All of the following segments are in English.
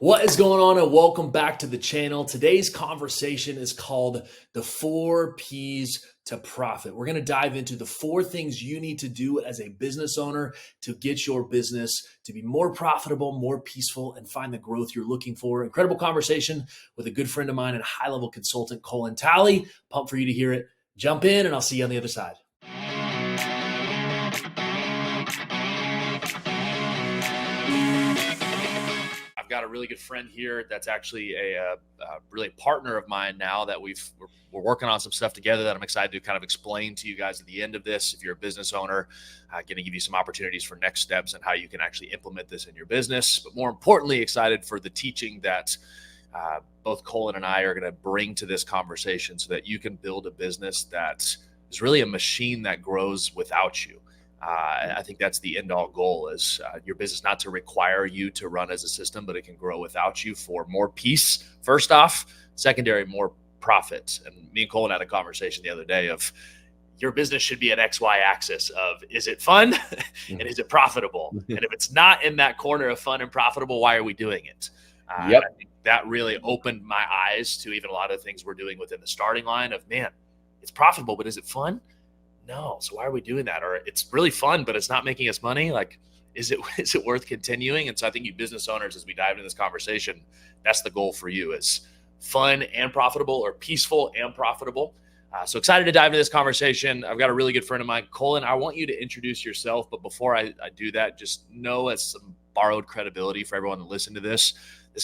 What is going on, and welcome back to the channel. Today's conversation is called the 4 P's to Profit. We're going to dive into the 4 things you need to do as a business owner to get your business to be more profitable, more peaceful, and find the growth you're looking for. Incredible conversation with a good friend of mine and high-level consultant, Cullen Talley. Pumped for you to hear it. Jump in, and I'll see you on the other side. I've got a really good friend here that's actually a really partner of mine now that we're working on some stuff together that I'm excited to kind of explain to you guys at the end of this. If you're a business owner, going to give you some opportunities for next steps and how you can actually implement this in your business. But more importantly, excited for the teaching that both Cullen and I are going to bring to this conversation so that you can build a business that is really a machine that grows without you. I think that's the end all goal is your business not to require you to run as a system, but it can grow without you for more peace. First off, secondary, more profit. And me and Cullen had a conversation the other day of your business should be an XY axis of, is it fun and is it profitable? And if it's not in that corner of fun and profitable, why are we doing it? I think that really opened my eyes to even a lot of the things we're doing within the starting line of, man, it's profitable, but is it fun? No. So why are we doing that? Or it's really fun, but it's not making us money. Like, is it worth continuing? And so I think you business owners, as we dive into this conversation, that's the goal for you is fun and profitable, or peaceful and profitable. So excited to dive into this conversation. I've got a really good friend of mine, Cullen. I want you to introduce yourself, but before I do that, just know as some borrowed credibility for everyone to listen to this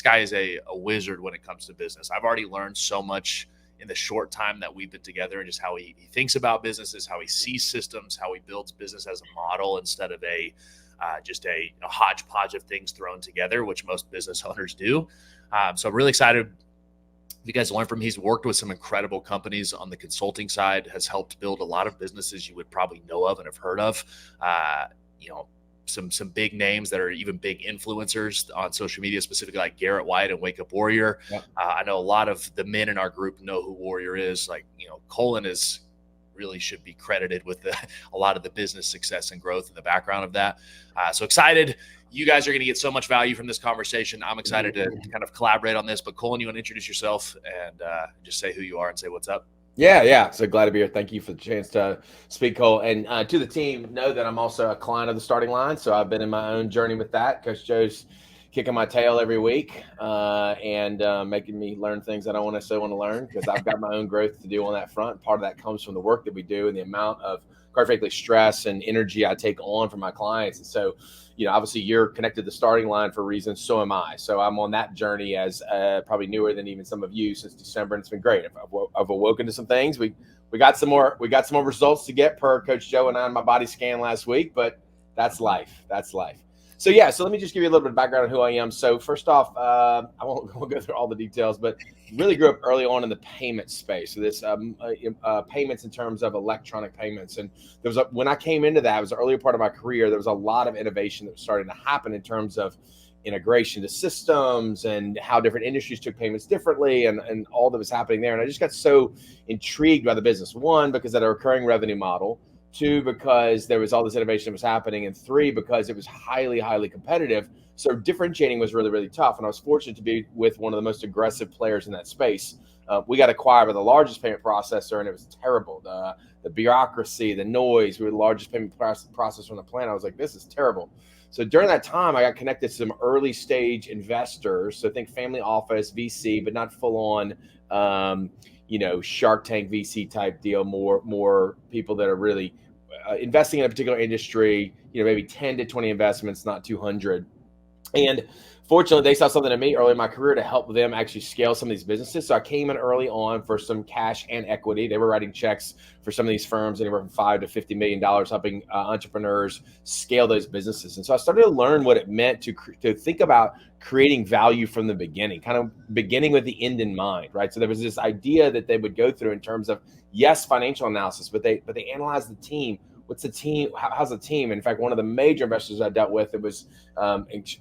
guy is a wizard when it comes to business. I've already learned so much in the short time that we've been together, and just how he thinks about businesses, how he sees systems, how he builds business as a model instead of just a hodgepodge of things thrown together, which most business owners do. So I'm really excited. You guys learn from him. He's worked with some incredible companies on the consulting side, has helped build a lot of businesses you would probably know of and have heard of. Some big names that are even big influencers on social media, specifically like Garrett White and Wake Up Warrior. Yep. I know a lot of the men in our group know who Warrior is. Like, Cullen really should be credited with a lot of the business success and growth in the background of that. So excited. You guys are going to get so much value from this conversation. I'm excited to kind of collaborate on this. But Cullen, you want to introduce yourself and just say who you are and say what's up? Yeah. So glad to be here. Thank you for the chance to speak, Cole. And to the team, know that I'm also a client of the starting line. So I've been in my own journey with that. Coach Joe's kicking my tail every week and making me learn things I don't necessarily want to learn, because I've got my own growth to do on that front. Part of that comes from the work that we do and the amount of, quite frankly, stress and energy I take on for my clients. And so, obviously you're connected to the starting line for reasons. So am I. So I'm on that journey as probably newer than even some of you since December. And it's been great. I've awoken to some things. We got some more results to get per Coach Joe and I on my body scan last week, but that's life. So let me just give you a little bit of background on who I am. So first off, I won't go through all the details, but really grew up early on in the payment space. So this payments in terms of electronic payments. And when I came into that, it was the earlier part of my career, there was a lot of innovation that was starting to happen in terms of integration to systems and how different industries took payments differently and all that was happening there. And I just got so intrigued by the business. One, because of a recurring revenue model. Two, because there was all this innovation that was happening. And three, because it was highly, highly competitive. So differentiating was really, really tough. And I was fortunate to be with one of the most aggressive players in that space. We got acquired by the largest payment processor, and it was terrible. The bureaucracy, the noise. We were the largest payment processor on the planet. I was like, this is terrible. So during that time, I got connected to some early stage investors. So think family office, VC, but not full on, Shark Tank VC type deal. More people that are really investing in a particular industry, maybe 10 to 20 investments, not 200. And fortunately, they saw something in me early in my career to help them actually scale some of these businesses. So I came in early on for some cash and equity. They were writing checks for some of these firms anywhere from $5 to $50 million, helping entrepreneurs scale those businesses. And so I started to learn what it meant to think about creating value from the beginning, kind of beginning with the end in mind, right? So there was this idea that they would go through in terms of, yes, financial analysis, but they analyzed the team. What's the team? How's the team? And in fact, one of the major investors I dealt with, it was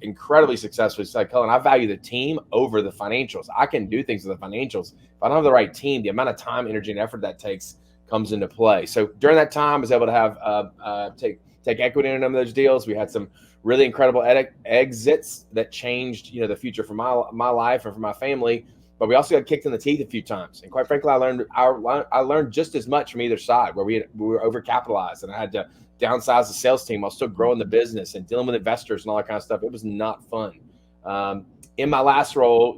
incredibly successful. He said, Cullen, I value the team over the financials. I can do things with the financials. If I don't have the right team, the amount of time, energy, and effort that takes comes into play. So during that time, I was able to have take equity in a number of those deals. We had some really incredible exits that changed, the future for my life and for my family. But we also got kicked in the teeth a few times, and quite frankly, I learned just as much from either side, where we were overcapitalized, and I had to downsize the sales team while still growing the business and dealing with investors and all that kind of stuff. It was not fun. In my last role,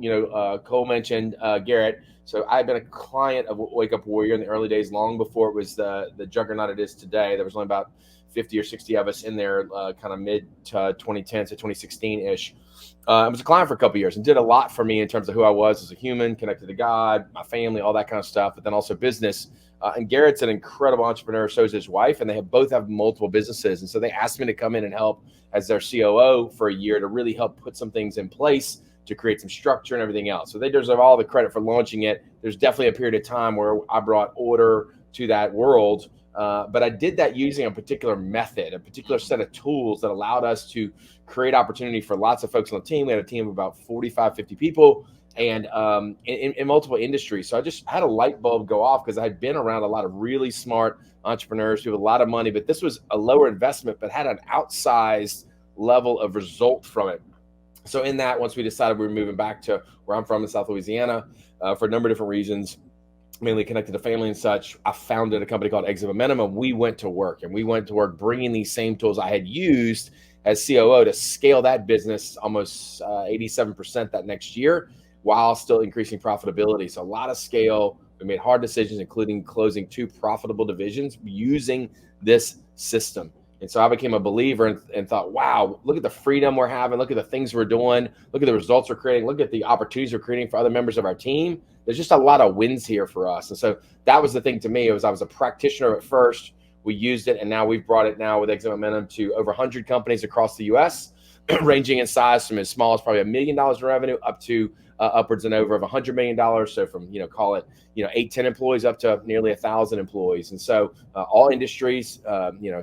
Cole mentioned Garrett. So I had been a client of Wake Up Warrior in the early days, long before it was the juggernaut it is today. There was only about 50 or 60 of us in there, kind of mid 2010 to 2016-ish. I was a client for a couple of years and did a lot for me in terms of who I was as a human, connected to God, my family, all that kind of stuff, but then also business. And Garrett's an incredible entrepreneur, so is his wife, and they both have multiple businesses. And so they asked me to come in and help as their COO for a year to really help put some things in place to create some structure and everything else. So they deserve all the credit for launching it. There's definitely a period of time where I brought order to that world. But I did that using a particular method, a particular set of tools that allowed us to create opportunity for lots of folks on the team. We had a team of about 45, 50 people, and in multiple industries. So I just had a light bulb go off because I had been around a lot of really smart entrepreneurs who have a lot of money, but this was a lower investment, but had an outsized level of result from it. So in that, once we decided we were moving back to where I'm from in South Louisiana, for a number of different reasons, mainly connected to family and such, I founded a company called Exit Momentum, and we went to work bringing these same tools I had used as COO to scale that business almost 87% that next year, while still increasing profitability. So a lot of scale. We made hard decisions, including closing 2 profitable divisions using this system. And so I became a believer and thought, wow, look at the freedom we're having. Look at the things we're doing. Look at the results we're creating. Look at the opportunities we're creating for other members of our team. There's just a lot of wins here for us. And so that was the thing to me. I was a practitioner at first. We used it, and now we've brought it now with Exit Momentum to over 100 companies across the U.S., ranging in size from as small as probably $1 million in revenue up to upwards and over of $100 million. So from, call it, 8, 10 employees up to nearly 1,000 employees. And so all industries,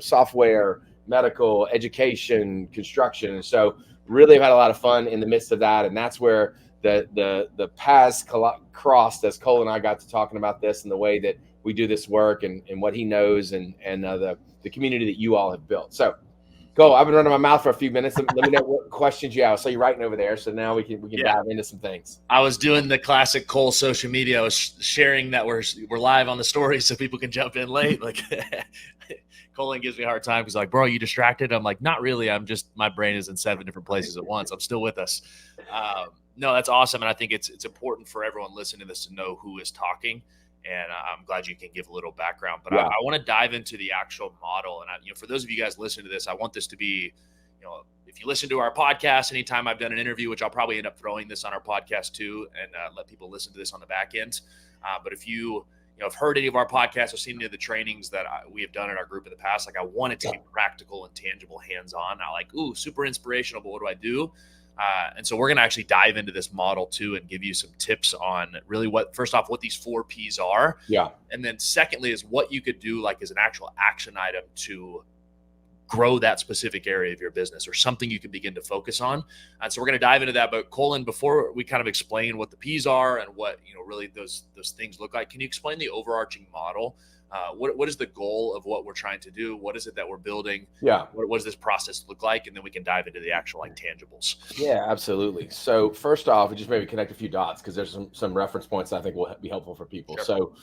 software, medical, education, construction. And so really have had a lot of fun in the midst of that. And that's where the paths crossed as Cole and I got to talking about this and the way that we do this work and what he knows and the community that you all have built. So Cole, I've been running my mouth for a few minutes. Let me know what questions you have. So you're writing over there. So now we can dive into some things. I was doing the classic Cole social media. I was sharing that we're live on the story so people can jump in late. Like Cullen gives me a hard time. He's like, bro, you distracted? I'm like, not really. My brain is in 7 different places at once. I'm still with us. No, that's awesome. And I think it's important for everyone listening to this to know who is talking. And I'm glad you can give a little background, but yeah. I want to dive into the actual model. And for those of you guys listening to this, I want this to be, if you listen to our podcast, anytime I've done an interview, which I'll probably end up throwing this on our podcast too, and let people listen to this on the back end. But if you have heard any of our podcasts or seen any of the trainings that we have done in our group in the past, like I want it to be practical and tangible, hands-on. Not like, ooh, super inspirational, but what do I do? And so we're going to actually dive into this model too and give you some tips on really what these 4 P's are. Yeah. And then secondly is what you could do like as an actual action item to grow that specific area of your business or something you can begin to focus on. And so we're going to dive into that. But Cullen, before we kind of explain what the P's are and what, really those things look like, can you explain the overarching model? What is the goal of what we're trying to do? What is it that we're building? Yeah. What does this process look like? And then we can dive into the actual tangibles. Yeah, absolutely. So first off, we just maybe connect a few dots because there's some reference points that I think will be helpful for people. Sure. So,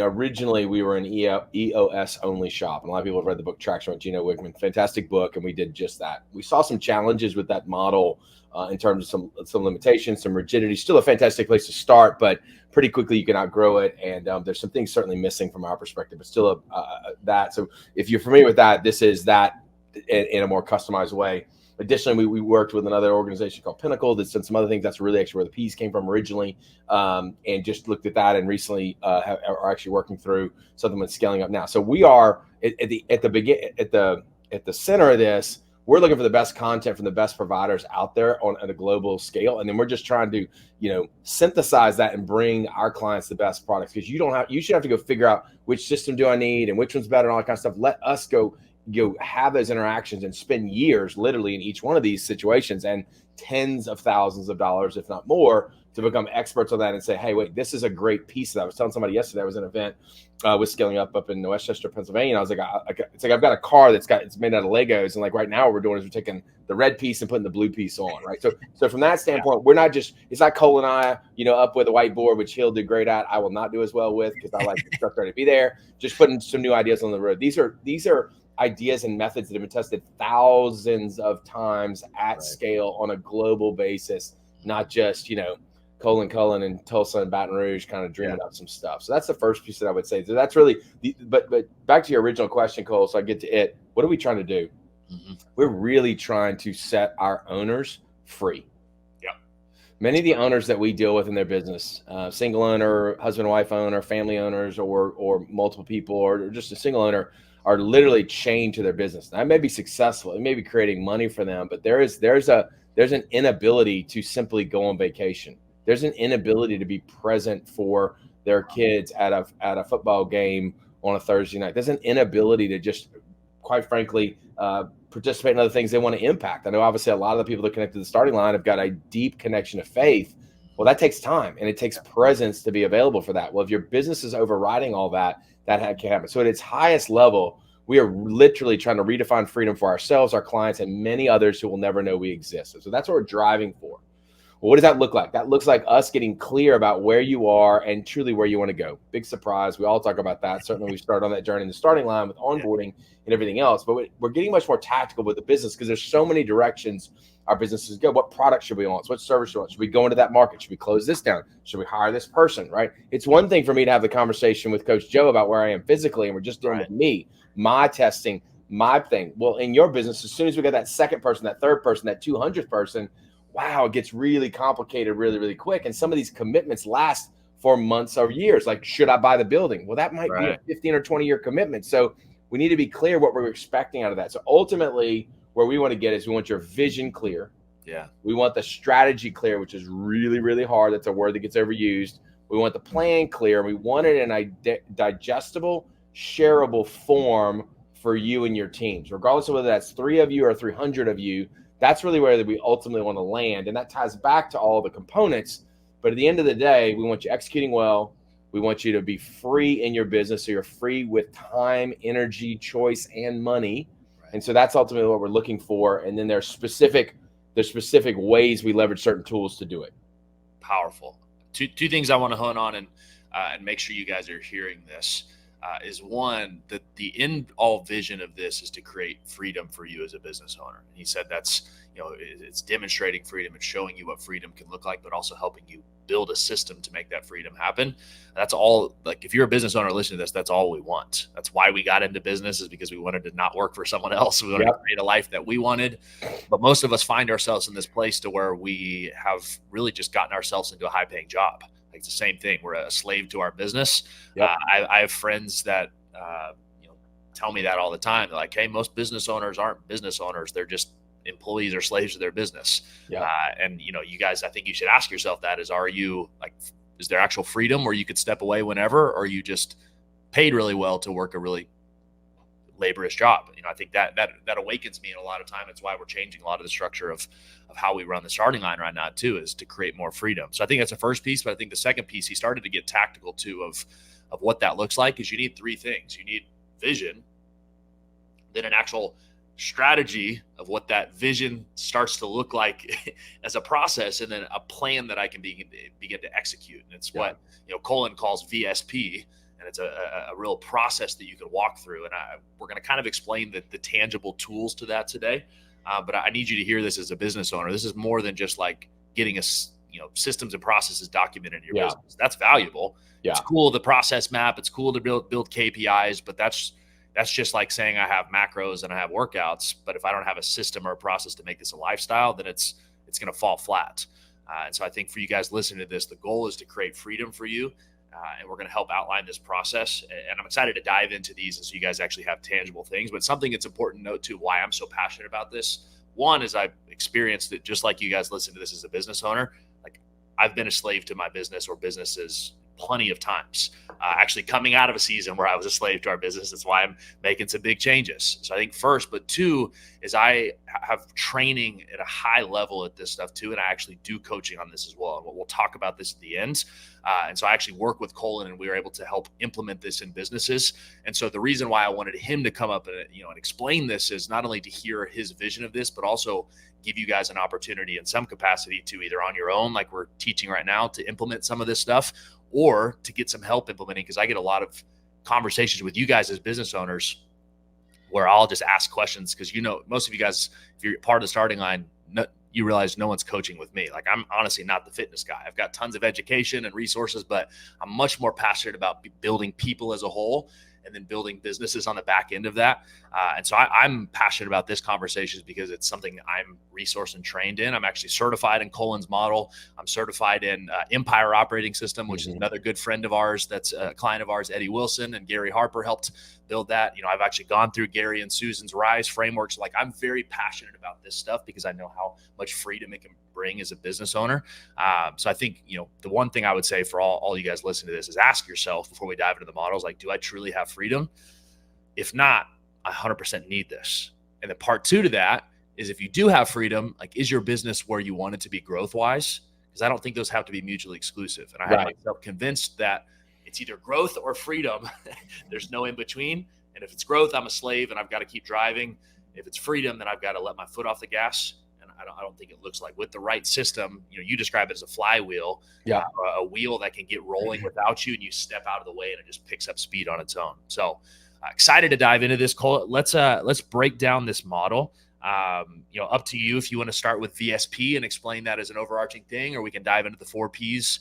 originally we were an EOS only shop. And a lot of people have read the book Traction with Gino Wickman, fantastic book. And we did just that. We saw some challenges with that model in terms of some limitations, some rigidity, still a fantastic place to start, but pretty quickly you can outgrow it. And there's some things certainly missing from our perspective, but still that. So if you're familiar with that, this is that in a more customized way. Additionally, we worked with another organization called Pinnacle that's done some other things. That's really actually where the P's came from originally, and just looked at that and recently are actually working through something with scaling up now. So we are at the center of this. We're looking for the best content from the best providers out there on a global scale. And then we're just trying to, synthesize that and bring our clients the best products, because you should have to go figure out which system do I need and which one's better and all that kind of stuff. Let us go have those interactions and spend years literally in each one of these situations and tens of thousands of dollars, if not more, to become experts on that and say, hey, wait, this is a great piece of that. I was telling somebody yesterday, I was at an event with Scaling Up in Westchester, Pennsylvania. And I was like, it's like I've got a car it's made out of Legos. And like right now what we're doing is we're taking the red piece and putting the blue piece on, right? So from that standpoint, we're not just, it's not Cullen and I, up with a whiteboard, which he'll do great at. I will not do as well with because I like the instructor to be there, just putting some new ideas on the road. These are ideas and methods that have been tested thousands of times at scale on a global basis, not just, Cullen and Tulsa and Baton Rouge kind of dreaming up some stuff. So that's the first piece that I would say. So that's really but back to your original question, Cole, so I get to it. What are we trying to do? Mm-hmm. We're really trying to set our owners free. Yeah. Many of the owners that we deal with in their business, single owner, husband and wife owner, family owners, or multiple people, or just a single owner, are literally chained to their business. That may be successful. It may be creating money for them, but there's an inability to simply go on vacation. There's an inability to be present for their kids at a football game on a Thursday night. There's an inability to just, quite frankly, participate in other things they want to impact. I know obviously a lot of the people that connect to the starting line have got a deep connection of faith. Well, that takes time and it takes presence to be available for that. Well, if your business is overriding all that can't happen. So at its highest level, we are literally trying to redefine freedom for ourselves, our clients, and many others who will never know we exist. So that's what we're driving for. Well, what does that look like? That looks like us getting clear about where you are and truly where you want to go. Big surprise. We all talk about that. Certainly we start on that journey in the starting line with onboarding and everything else, but we're getting much more tactical with the business because there's so many directions our businesses go. What product should we launch? What service should we launch? Should we go into that market? Should we close this down? Should we hire this person, right? It's one thing for me to have the conversation with Coach Joe about where I am physically, and we're just dealing with me, my testing, my thing. Well, in your business, as soon as we get that second person, that third person, that 200th person, wow, it gets really complicated really, really quick. And some of these commitments last for months or years. Like, should I buy the building? Well, that might be a 15 or 20-year commitment. So we need to be clear what we're expecting out of that. So ultimately, where we want to get is we want your vision clear. Yeah. We want the strategy clear, which is really, really hard. That's a word that gets overused. We want the plan clear. We want it in a digestible, shareable form for you and your teams, regardless of whether that's 3 of you or 300 of you. That's really where we ultimately want to land. And that ties back to all the components. But at the end of the day, we want you executing well. We want you to be free in your business. So you're free with time, energy, choice, and money. And so that's ultimately what we're looking for. And then there's specific ways we leverage certain tools to do it. Powerful. Two things I want to hone on and make sure you guys are hearing this. Is one, that the end all vision of this is to create freedom for you as a business owner. And he said that's, it's demonstrating freedom and showing you what freedom can look like, but also helping you build a system to make that freedom happen. That's all. Like, if you're a business owner listening to this, that's all we want. That's why we got into business, is because we wanted to not work for someone else. We wanted to create a life that we wanted. But most of us find ourselves in this place to where we have really just gotten ourselves into a high paying job. It's the same thing. We're a slave to our business. I have friends that tell me that all the time. They're like, hey, most business owners aren't business owners. They're just employees or slaves to their business. And you guys, I think you should ask yourself that is there actual freedom where you could step away whenever, or are you just paid really well to work a really laborious job? I think that awakens me in a lot of time. It's why we're changing a lot of the structure of how we run the starting line right now too, is to create more freedom. So I think that's the first piece, but I think the second piece, he started to get tactical too of what that looks like, is you need 3 things. You need vision, then an actual strategy of what that vision starts to look like as a process, and then a plan that I can begin to execute. And it's what Cullen calls VSP. And it's a real process that you can walk through. And we're going to kind of explain the tangible tools to that today. But I need you to hear this as a business owner. This is more than just like getting systems and processes documented in your business. That's valuable. It's cool, the process map. It's cool to build KPIs, but that's just like saying I have macros and I have workouts. But if I don't have a system or a process to make this a lifestyle, then it's going to fall flat. And so I think for you guys listening to this, the goal is to create freedom for you. And we're going to help outline this process. And I'm excited to dive into these, and so you guys actually have tangible things. But something that's important to note too, why I'm so passionate about this. One is I've experienced it just like you guys listen to this as a business owner. Like, I've been a slave to my business or businesses plenty of times. Actually coming out of a season where I was a slave to our business. That's why I'm making some big changes. So I think first, but two is I have training at a high level at this stuff too. And I actually do coaching on this as well. And we'll talk about this at the end. And so I actually work with Cullen, and we were able to help implement this in businesses. And so the reason why I wanted him to come up and, and explain this is not only to hear his vision of this, but also give you guys an opportunity in some capacity to either on your own, like we're teaching right now, to implement some of this stuff, or to get some help implementing. Because I get a lot of conversations with you guys as business owners where I'll just ask questions because, most of you guys, if you're part of the starting line, you realize no one's coaching with me. Like, I'm honestly not the fitness guy. I've got tons of education and resources, but I'm much more passionate about building people as a whole and then building businesses on the back end of that. And so I'm passionate about this conversation because it's something I'm resourced and trained in. I'm actually certified in Cullen's model. I'm certified in Empire Operating System, which is another good friend of ours. That's a client of ours, Eddie Wilson, and Gary Harper helped build that. I've actually gone through Gary and Susan's RISE frameworks. Like, I'm very passionate about this stuff because I know how much freedom it can bring as a business owner. So I think, the one thing I would say for all you guys listening to this is ask yourself before we dive into the models, like, do I truly have freedom? If not, I 100% need this. And the part two to that is, if you do have freedom, like, is your business where you want it to be growth wise? Because I don't think those have to be mutually exclusive. And I have myself convinced that it's either growth or freedom. There's no in between. And if it's growth, I'm a slave and I've got to keep driving. If it's freedom, then I've got to let my foot off the gas. And I don't think it looks like, with the right system, you describe it as a flywheel, a wheel that can get rolling without you, and you step out of the way and it just picks up speed on its own. So excited to dive into this, Cole. Let's break down this model. Up to you if you want to start with VSP and explain that as an overarching thing, or we can dive into the 4 Ps.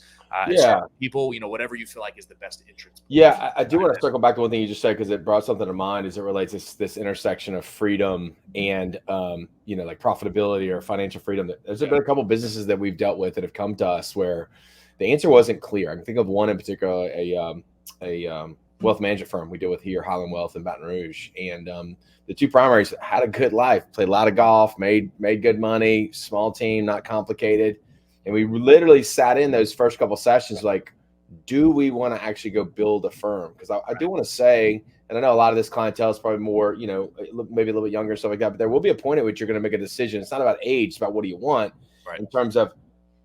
People, whatever you feel like is the best entrance. Yeah, I do want to circle back to one thing you just said, because it brought something to mind as it relates to this intersection of freedom and, like profitability or financial freedom. There's been a couple of businesses that we've dealt with that have come to us where the answer wasn't clear. I can think of one in particular, a wealth management firm we deal with here, Highland Wealth in Baton Rouge. And the two primaries had a good life, played a lot of golf, made good money, small team, not complicated. And we literally sat in those first couple sessions like, do we want to actually go build a firm? Because I do want to say, and I know a lot of this clientele is probably more, maybe a little bit younger and stuff like that, but there will be a point at which you're going to make a decision. It's not about age, it's about what do you want in terms of,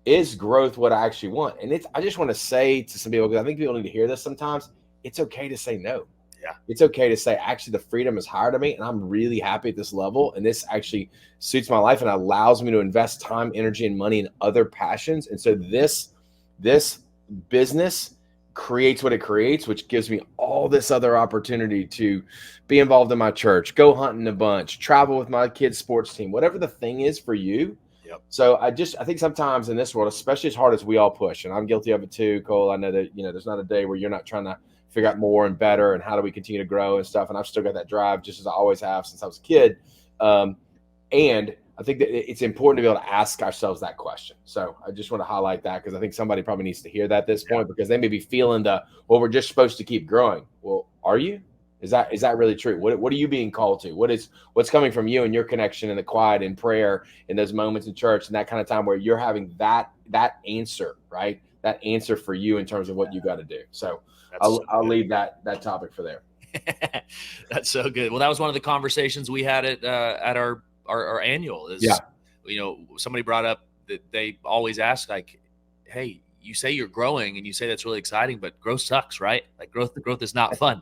is growth what I actually want? And I just want to say to some people, because I think people need to hear this sometimes, it's okay to say no. Yeah. It's okay to say, actually, the freedom is higher to me, and I'm really happy at this level, and this actually suits my life and allows me to invest time, energy, and money in other passions. And so this business creates what it creates, which gives me all this other opportunity to be involved in my church, go hunting a bunch, travel with my kids' sports team, whatever the thing is for you. Yep. So I think sometimes in this world, especially as hard as we all push, and I'm guilty of it too, Cole, I know that, there's not a day where you're not trying to figure out more and better and how do we continue to grow and stuff. And I've still got that drive just as I always have since I was a kid. And I think that it's important to be able to ask ourselves that question. So I just want to highlight that because I think somebody probably needs to hear that at this point, because they may be feeling we're just supposed to keep growing. Well, are you? Is that really true? What are you being called to? What's coming from you and your connection in the quiet and prayer in those moments in church and that kind of time where you're having that answer, right? That answer for you in terms of what you got to do. So I'll leave that topic for there. That's so good. Well, that was one of the conversations we had at our annual. Somebody brought up that they always ask, like, hey, you say you're growing and you say that's really exciting, but growth sucks, right? Like growth is not fun.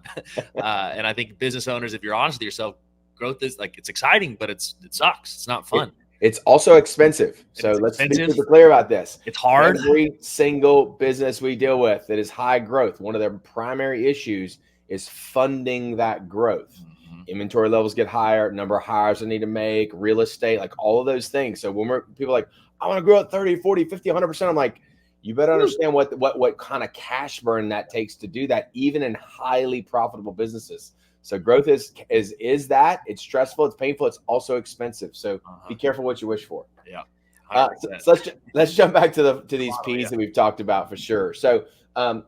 And I think business owners, if you're honest with yourself, growth is like, it's exciting, but it sucks. It's not fun. It's also expensive. So let's be super clear about this. It's hard. Every single business we deal with that is high growth, one of their primary issues is funding that growth. Mm-hmm. Inventory levels get higher, number of hires I need to make, real estate, like all of those things. So when people are like, I want to grow at 30, 40, 50, 100%, I'm like, you better understand what kind of cash burn that takes to do that, even in highly profitable businesses. So growth is that. It's stressful. It's painful. It's also expensive. So be careful what you wish for. Yeah. So let's jump back to these P's that we've talked about for sure. So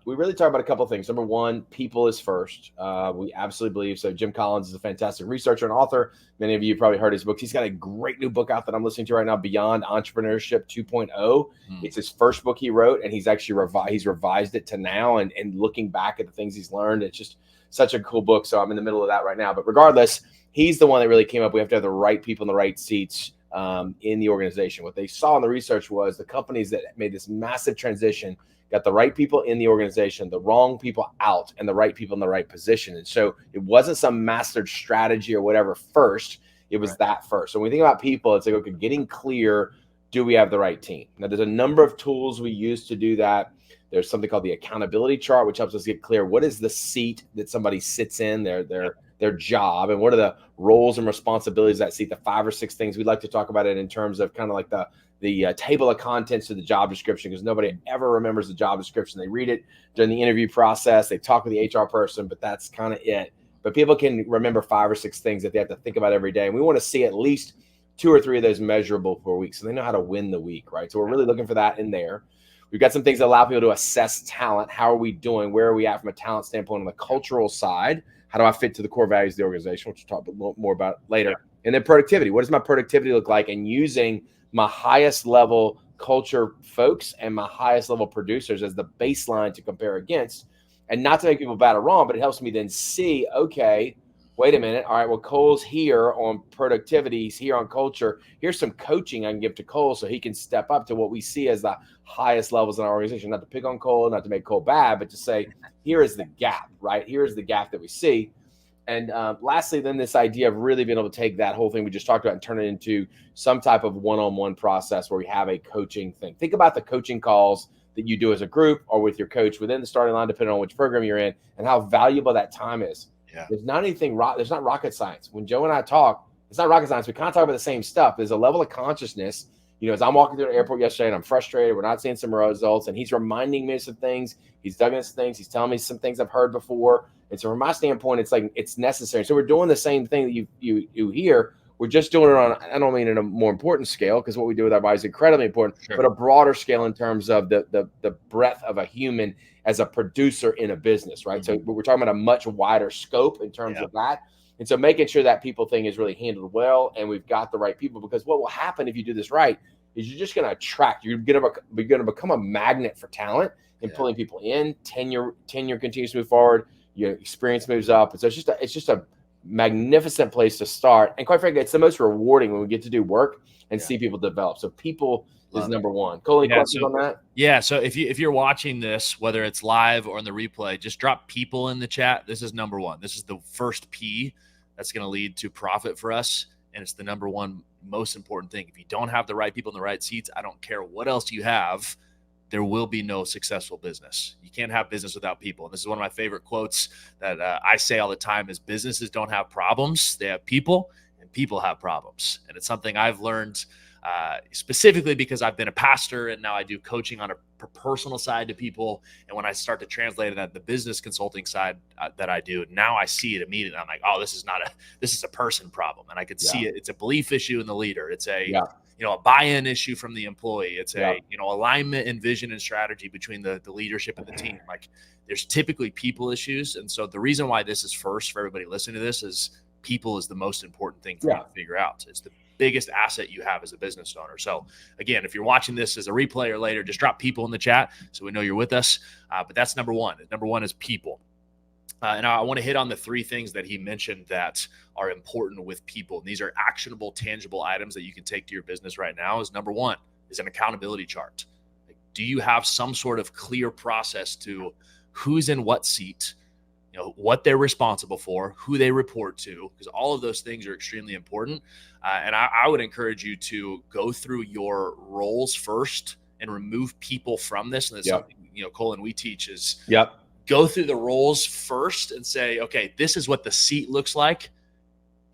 We really talk about a couple of things. Number one, people is first. We absolutely believe so. Jim Collins is a fantastic researcher and author. Many of you probably heard his books. He's got a great new book out that I'm listening to right now, Beyond Entrepreneurship 2.0. It's his first book he wrote, and he's actually revised it to now and looking back at the things he's learned. It's just such a cool book. So I'm in the middle of that right now. But regardless, he's the one that really came up. We have to have the right people in the right seats in the organization. What they saw in the research was the companies that made this massive transition got the right people in the organization, the wrong people out, and the right people in the right position. And so it wasn't some mastered strategy or whatever first. It was that first. So when we think about people, it's like, okay, getting clear, do we have the right team? Now, there's a number of tools we use to do that. There's something called the accountability chart, which helps us get clear. What is the seat that somebody sits in, their job, and what are the roles and responsibilities of that seat, the 5 or 6 things. We'd like to talk about it in terms of kind of like the table of contents to the job description, because nobody ever remembers the job description. They read it during the interview process. They talk with the HR person, but that's kind of it. But people can remember 5 or 6 things that they have to think about every day. And we want to see at least 2 or 3 of those measurable per week, so they know how to win the week, right? So we're really looking for that in there. We've got some things that allow people to assess talent. How are we doing? Where are we at from a talent standpoint on the cultural side? How do I fit to the core values of the organization, which we'll talk more about later. And then productivity. What does my productivity look like? And using my highest level culture folks and my highest level producers as the baseline to compare against. And not to make people bad or wrong, but it helps me then see, okay, wait a minute. All right, well, Cole's here on productivity. He's here on culture. Here's some coaching I can give to Cole so he can step up to what we see as the highest levels in our organization. Not to pick on Cole, not to make Cole bad, but to say, here is the gap, right? Here is the gap that we see. And lastly, then this idea of really being able to take that whole thing we just talked about and turn it into some type of one-on-one process where we have a coaching thing. Think about the coaching calls that you do as a group or with your coach within the starting line, depending on which program you're in, and how valuable that time is. Yeah. There's not rocket science. When Joe and I talk, it's not rocket science. We kind of talk about the same stuff. There's a level of consciousness. You know, as I'm walking through the airport yesterday and I'm frustrated, we're not seeing some results, and he's reminding me of some things. He's dug into some things. He's telling me some things I've heard before. And so from my standpoint, it's like it's necessary. So we're doing the same thing that you hear. We're just doing it on, I don't mean in a more important scale, because what we do with our bodies is incredibly important, but a broader scale in terms of the breadth of a human as a producer in a business, right? So we're talking about a much wider scope in terms of that. And so making sure that people thing is really handled well and we've got the right people, because what will happen if you do this right is you're just going to attract, you're going to become a magnet for talent and pulling people in. Tenure continues to move forward. Your experience moves up. And so it's just a magnificent place to start. And quite frankly, it's the most rewarding when we get to do work and see people develop. So people is number one. Cole, any questions on that? Yeah. So if you're watching this, whether it's live or in the replay, just drop people in the chat. This is number one. This is the first P that's going to lead to profit for us. And it's the number one most important thing. If you don't have the right people in the right seats, I don't care what else you have, there will be no successful business. You can't have business without people. And this is one of my favorite quotes that I say all the time is businesses don't have problems. They have people, and people have problems. And it's something I've learned specifically because I've been a pastor and now I do coaching on a personal side to people. And when I start to translate it at the business consulting side that I do, now I see it immediately. I'm like, oh, this is a person problem. And I could see it. It's a belief issue in the leader. It's a a buy-in issue from the employee. It's a alignment and vision and strategy between the leadership and the team. Like there's typically people issues. And so the reason why this is first for everybody listening to this is people is the most important thing for you to figure out. It's the biggest asset you have as a business owner. So again, if you're watching this as a replay or later, just drop people in the chat so we know you're with us. But that's number one. Number one is people. And I want to hit on the 3 things that he mentioned that are important with people. And these are actionable, tangible items that you can take to your business right now. Is number one is an accountability chart. Like, do you have some sort of clear process to who's in what seat, what they're responsible for, who they report to, because all of those things are extremely important. And I would encourage you to go through your roles first and remove people from this. And that's something, Cullen, we teach is go through the roles first and say, okay, this is what the seat looks like.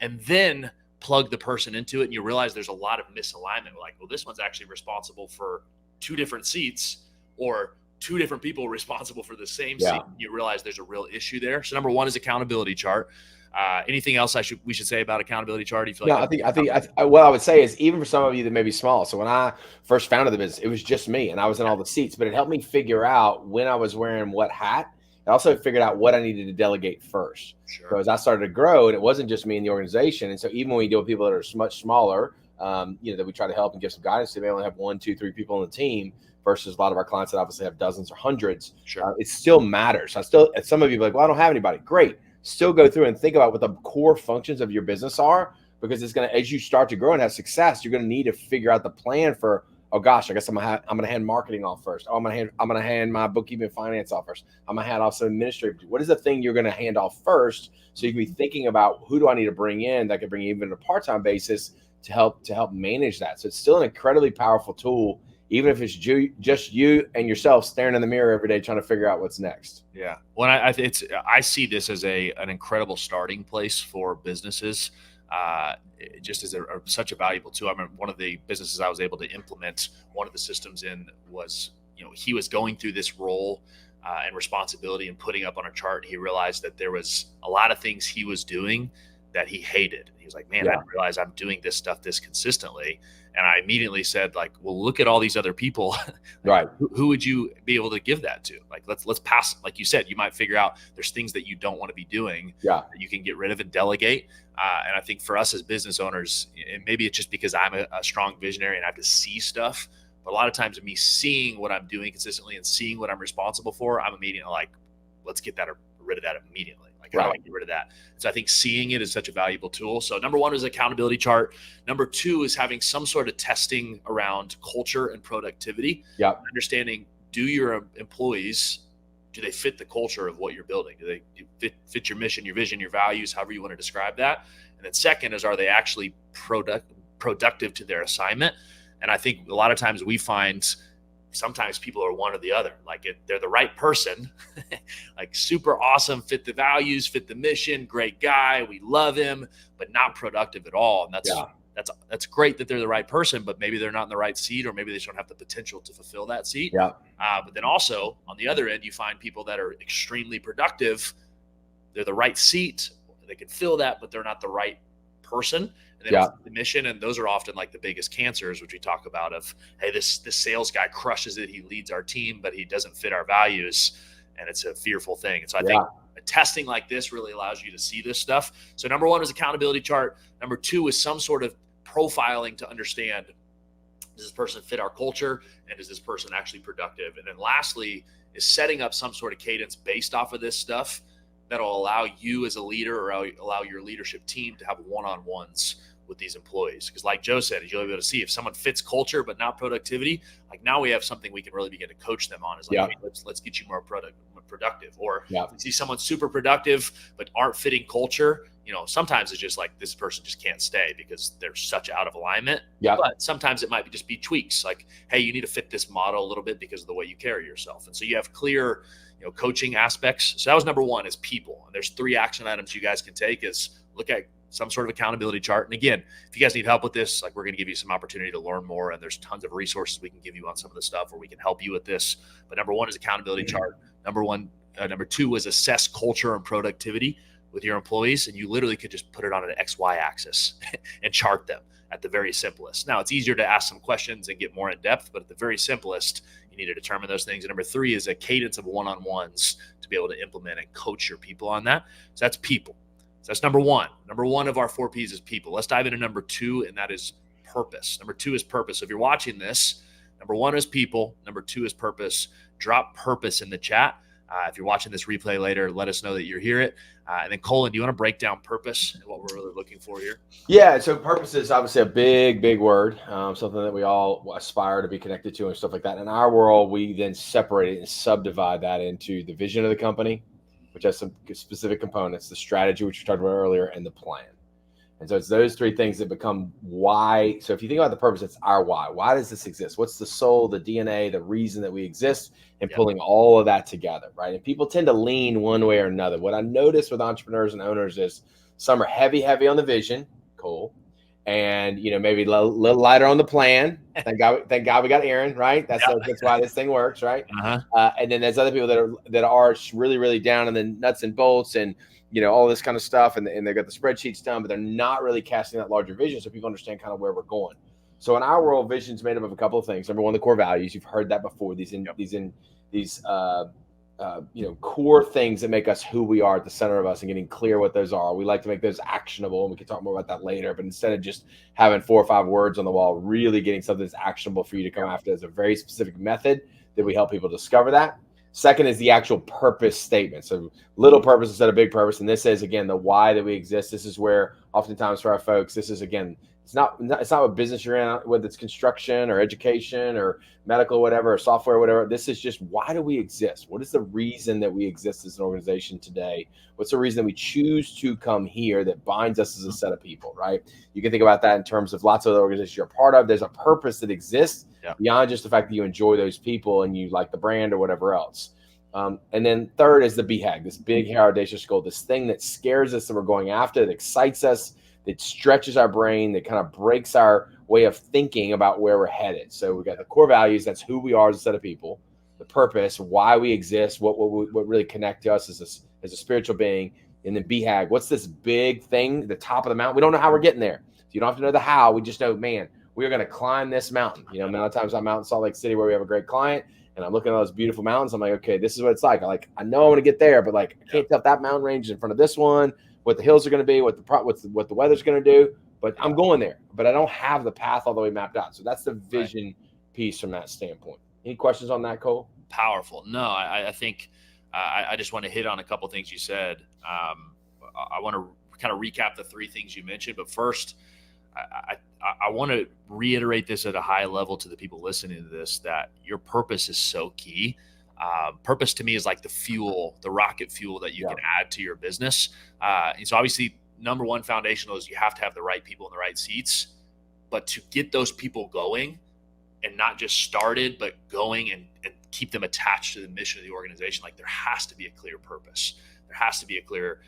And then plug the person into it. And you realize there's a lot of misalignment. Like, well, this one's actually responsible for 2 different seats, or two different people responsible for the same Yeah. seat, you realize there's a real issue there. So number one is accountability chart. Anything else we should say about accountability chart? Do you feel No, like what I would say is, even for some of you that may be small. So when I first founded the business, it was just me and I was in all the seats, but it helped me figure out when I was wearing what hat. I also figured out what I needed to delegate first. Sure. So as I started to grow, and it wasn't just me in the organization. And so even when we deal with people that are much smaller, that we try to help and give some guidance to, they only have 1, 2, 3 people on the team versus a lot of our clients that obviously have dozens or hundreds. Sure. It still matters. Some of you are like, well, I don't have anybody. Great. Still go through and think about what the core functions of your business are, because it's going to, as you start to grow and have success, you're going to need to figure out the plan for, oh gosh, I guess I'm going to hand marketing off first. Oh, I'm going to hand my bookkeeping and finance off first. I'm going to hand off some administrative. What is the thing you're going to hand off first? So you can be thinking about, who do I need to bring in that could bring you even on a part-time basis to help manage that. So it's still an incredibly powerful tool, even if it's just you and yourself staring in the mirror every day trying to figure out what's next. Yeah. Well, I see this as an incredible starting place for businesses. Just as such a valuable tool. I remember one of the businesses I was able to implement one of the systems in was, he was going through this role and responsibility and putting up on a chart. And he realized that there was a lot of things he was doing that he hated. He was like, man, I didn't realize I'm doing this stuff this consistently. And I immediately said, like, well, look at all these other people. Right. Who would you be able to give that to? Like, let's pass. Like you said, you might figure out there's things that you don't want to be doing that you can get rid of and delegate. And I think for us as business owners, and maybe it's just because I'm a strong visionary and I have to see stuff, but a lot of times me seeing what I'm doing consistently and seeing what I'm responsible for, I'm immediately like, let's get rid of that immediately. How do I get rid of that? So I think seeing it is such a valuable tool. So number one is accountability chart. Number two is having some sort of testing around culture and productivity. Yeah. Understanding, do your employees, do they fit the culture of what you're building? Do they fit your mission, your vision, your values, however you want to describe that? And then second is, are they actually productive to their assignment? And I think a lot of times we find sometimes people are one or the other. Like, they're the right person, like super awesome, fit the values, fit the mission, great guy, we love him, but not productive at all. And that's great that they're the right person, but maybe they're not in the right seat, or maybe they just don't have the potential to fulfill that seat. Yeah. But then also on the other end, you find people that are extremely productive. They're the right seat, they can fill that, but they're not the right person. And then the mission, and those are often like the biggest cancers, which we talk about, of, hey, this sales guy crushes it, he leads our team, but he doesn't fit our values, and it's a fearful thing. And so I think a testing like this really allows you to see this stuff. So number one is accountability chart. Number two is some sort of profiling to understand, does this person fit our culture, and is this person actually productive? And then lastly is setting up some sort of cadence based off of this stuff that'll allow you as a leader, or allow your leadership team to have one-on-ones with these employees. Because like Joe said, you'll be able to see if someone fits culture but not productivity, like now we have something we can really begin to coach them on, is like, hey, let's get you more productive. Or if you see someone super productive but aren't fitting culture, sometimes it's just like, this person just can't stay because they're such out of alignment. But sometimes it might just be tweaks, like, hey, you need to fit this model a little bit because of the way you carry yourself. And so you have clear coaching aspects. So that was number one, is people. And there's 3 action items you guys can take, is look at some sort of accountability chart. And again, if you guys need help with this, like, we're going to give you some opportunity to learn more, and there's tons of resources we can give you on some of the stuff where we can help you with this. But number one is accountability chart. Number two was assess culture and productivity with your employees. And you literally could just put it on an XY axis and chart them at the very simplest. Now, it's easier to ask some questions and get more in depth, but at the very simplest, you need to determine those things. And number 3 is a cadence of one-on-ones to be able to implement and coach your people on that. So that's people. So that's number one. Number one of our 4 Ps is people. Let's dive into number 2, and that is purpose. Number 2 is purpose. So if you're watching this, number 1 is people. Number 2 is purpose. Drop purpose in the chat. If you're watching this replay later, let us know that you're here. And then Cullen, do you want to break down purpose and what we're really looking for here? Yeah. So purpose is obviously a big, big word, something that we all aspire to be connected to and stuff like that. In our world, we then separate it and subdivide that into the vision of the company, which has some specific components, the strategy, which we talked about earlier, and the plan. And so it's those 3 things that become why. So if you think about the purpose, it's our why. Why does this exist? What's the soul, the DNA, the reason that we exist, and pulling all of that together, right? And people tend to lean one way or another. What I notice with entrepreneurs and owners is some are heavy on the vision. Cool. and maybe a little lighter on the plan. Thank God we got Aaron, right? That's why this thing works, right? And then there's other people that are really, really down in the nuts and bolts and all this kind of stuff, and they got the spreadsheets done, but they're not really casting that larger vision, so people understand kind of where we're going. So in our world, vision is made up of a couple of things. Number one, the core values. You've heard that before. These core things that make us who we are at the center of us, and getting clear what those are. We like to make those actionable, and we can talk more about that later. But instead of just having 4 or 5 words on the wall, really getting something that's actionable for you to come after. There's a very specific method that we help people discover that. Second is the actual purpose statement. So little purpose instead of big purpose. And this is, again, the why that we exist. This is where oftentimes for our folks, this is, again, it's not what business you're in, whether it's construction or education or medical, whatever, or software, whatever. This is just, why do we exist? What is the reason that we exist as an organization today? What's the reason that we choose to come here that binds us as a set of people, right? You can think about that in terms of lots of other organizations you're a part of. There's a purpose that exists beyond just the fact that you enjoy those people and you like the brand or whatever else. And then third is the BHAG, this big, hairy, audacious goal, this thing that scares us that we're going after, that excites us, that stretches our brain, that kind of breaks our way of thinking about where we're headed. So we've got the core values. That's who we are as a set of people. The purpose, why we exist, what really connect to us as a spiritual being. And then BHAG, what's this big thing, the top of the mountain? We don't know how we're getting there. So you don't have to know the how. We just know, man, we are going to climb this mountain. A lot of times I'm out in Salt Lake City where we have a great client, and I'm looking at those beautiful mountains. I'm like, okay, this is what it's like. I know I want to get there, but I can't tell if that mountain range is in front of this one, what the hills are going to be, what the weather's going to do. But I'm going there, but I don't have the path all the way mapped out. So that's the vision piece from that standpoint. Any questions on that, Cole? Powerful. No, I think I just want to hit on a couple things you said. I want to kind of recap the 3 things you mentioned, but first, I want to reiterate this at a high level to the people listening to this, that your purpose is so key. Purpose to me is like the fuel, the rocket fuel that you can add to your business. And so obviously, number one foundational is you have to have the right people in the right seats, but to get those people going, and not just started, but going and keep them attached to the mission of the organization, there has to be a clear purpose. There has to be a clear,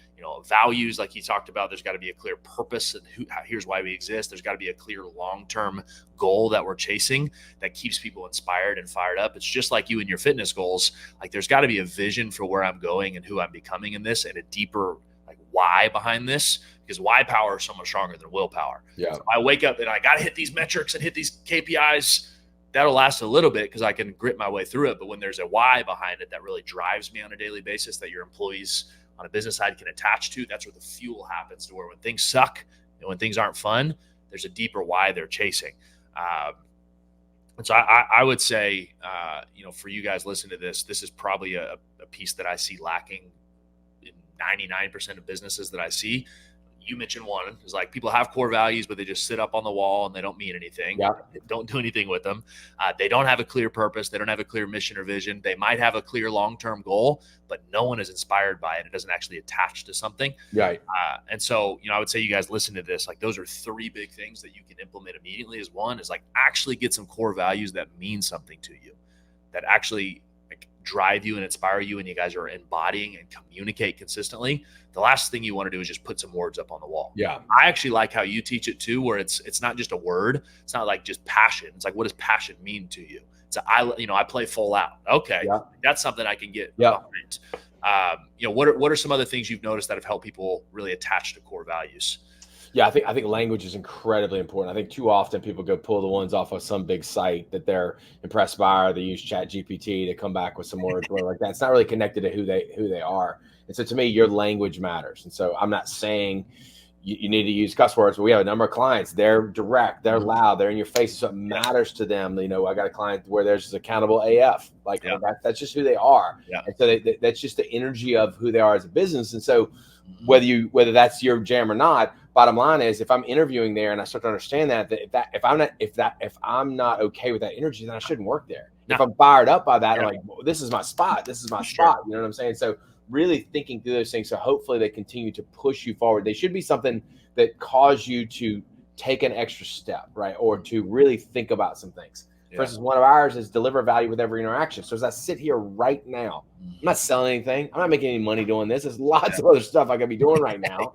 values, like you talked about. There's got to be a clear purpose, and here's why we exist. There's got to be a clear long-term goal that we're chasing that keeps people inspired and fired up. It's just like you and your fitness goals. There's got to be a vision for where I'm going and who I'm becoming in this, and a deeper why behind this, because why power is so much stronger than willpower. So if I wake up and I got to hit these metrics and hit these KPIs, that'll last a little bit because I can grit my way through it. But when there's a why behind it that really drives me on a daily basis, that your employees on a business side can attach to, that's where the fuel happens, to where when things suck and when things aren't fun, there's a deeper why they're chasing. And so I would say, for you guys listening to this is probably a piece that I see lacking in 99% of businesses that I see. You mentioned one is people have core values, but they just sit up on the wall and they don't mean anything. They don't do anything with them. They don't have a clear purpose. They don't have a clear mission or vision. They might have a clear long-term goal, but no one is inspired by it. It doesn't actually attach to something. Right. And so, I would say you guys listen to this, those are 3 big things that you can implement immediately. Is one is actually get some core values that mean something to you, that actually drive you and inspire you, and you guys are embodying and communicate consistently. The last thing you want to do is just put some words up on the wall. I actually like how you teach it too, where it's not just a word. It's not just passion. It's what does passion mean to you? It's I play full out. Okay. That's something I can get behind. What are some other things you've noticed that have helped people really attach to core values? Yeah, I think language is incredibly important. I think too often people go pull the ones off of some big site that they're impressed by, or they use ChatGPT to come back with some words like that. It's not really connected to who they are. And so to me, your language matters. And so I'm not saying you need to use cuss words, but we have a number of clients. They're direct, they're loud, they're in your face. So it matters to them. I got a client where there's just accountable AF. That's just who they are. And so that's just the energy of who they are as a business. And so whether that's your jam or not, bottom line is, if I'm interviewing there and I start to understand that if I'm not okay with that energy, then I shouldn't work there. If I'm fired up by that, I'm like, well, this is my spot. This is my spot. You know what I'm saying? So really thinking through those things. So hopefully they continue to push you forward. They should be something that cause you to take an extra step, right? Or to really think about some things. For instance, one of ours is deliver value with every interaction. So as I sit here right now, I'm not selling anything. I'm not making any money doing this. There's lots of other stuff I could be doing right now.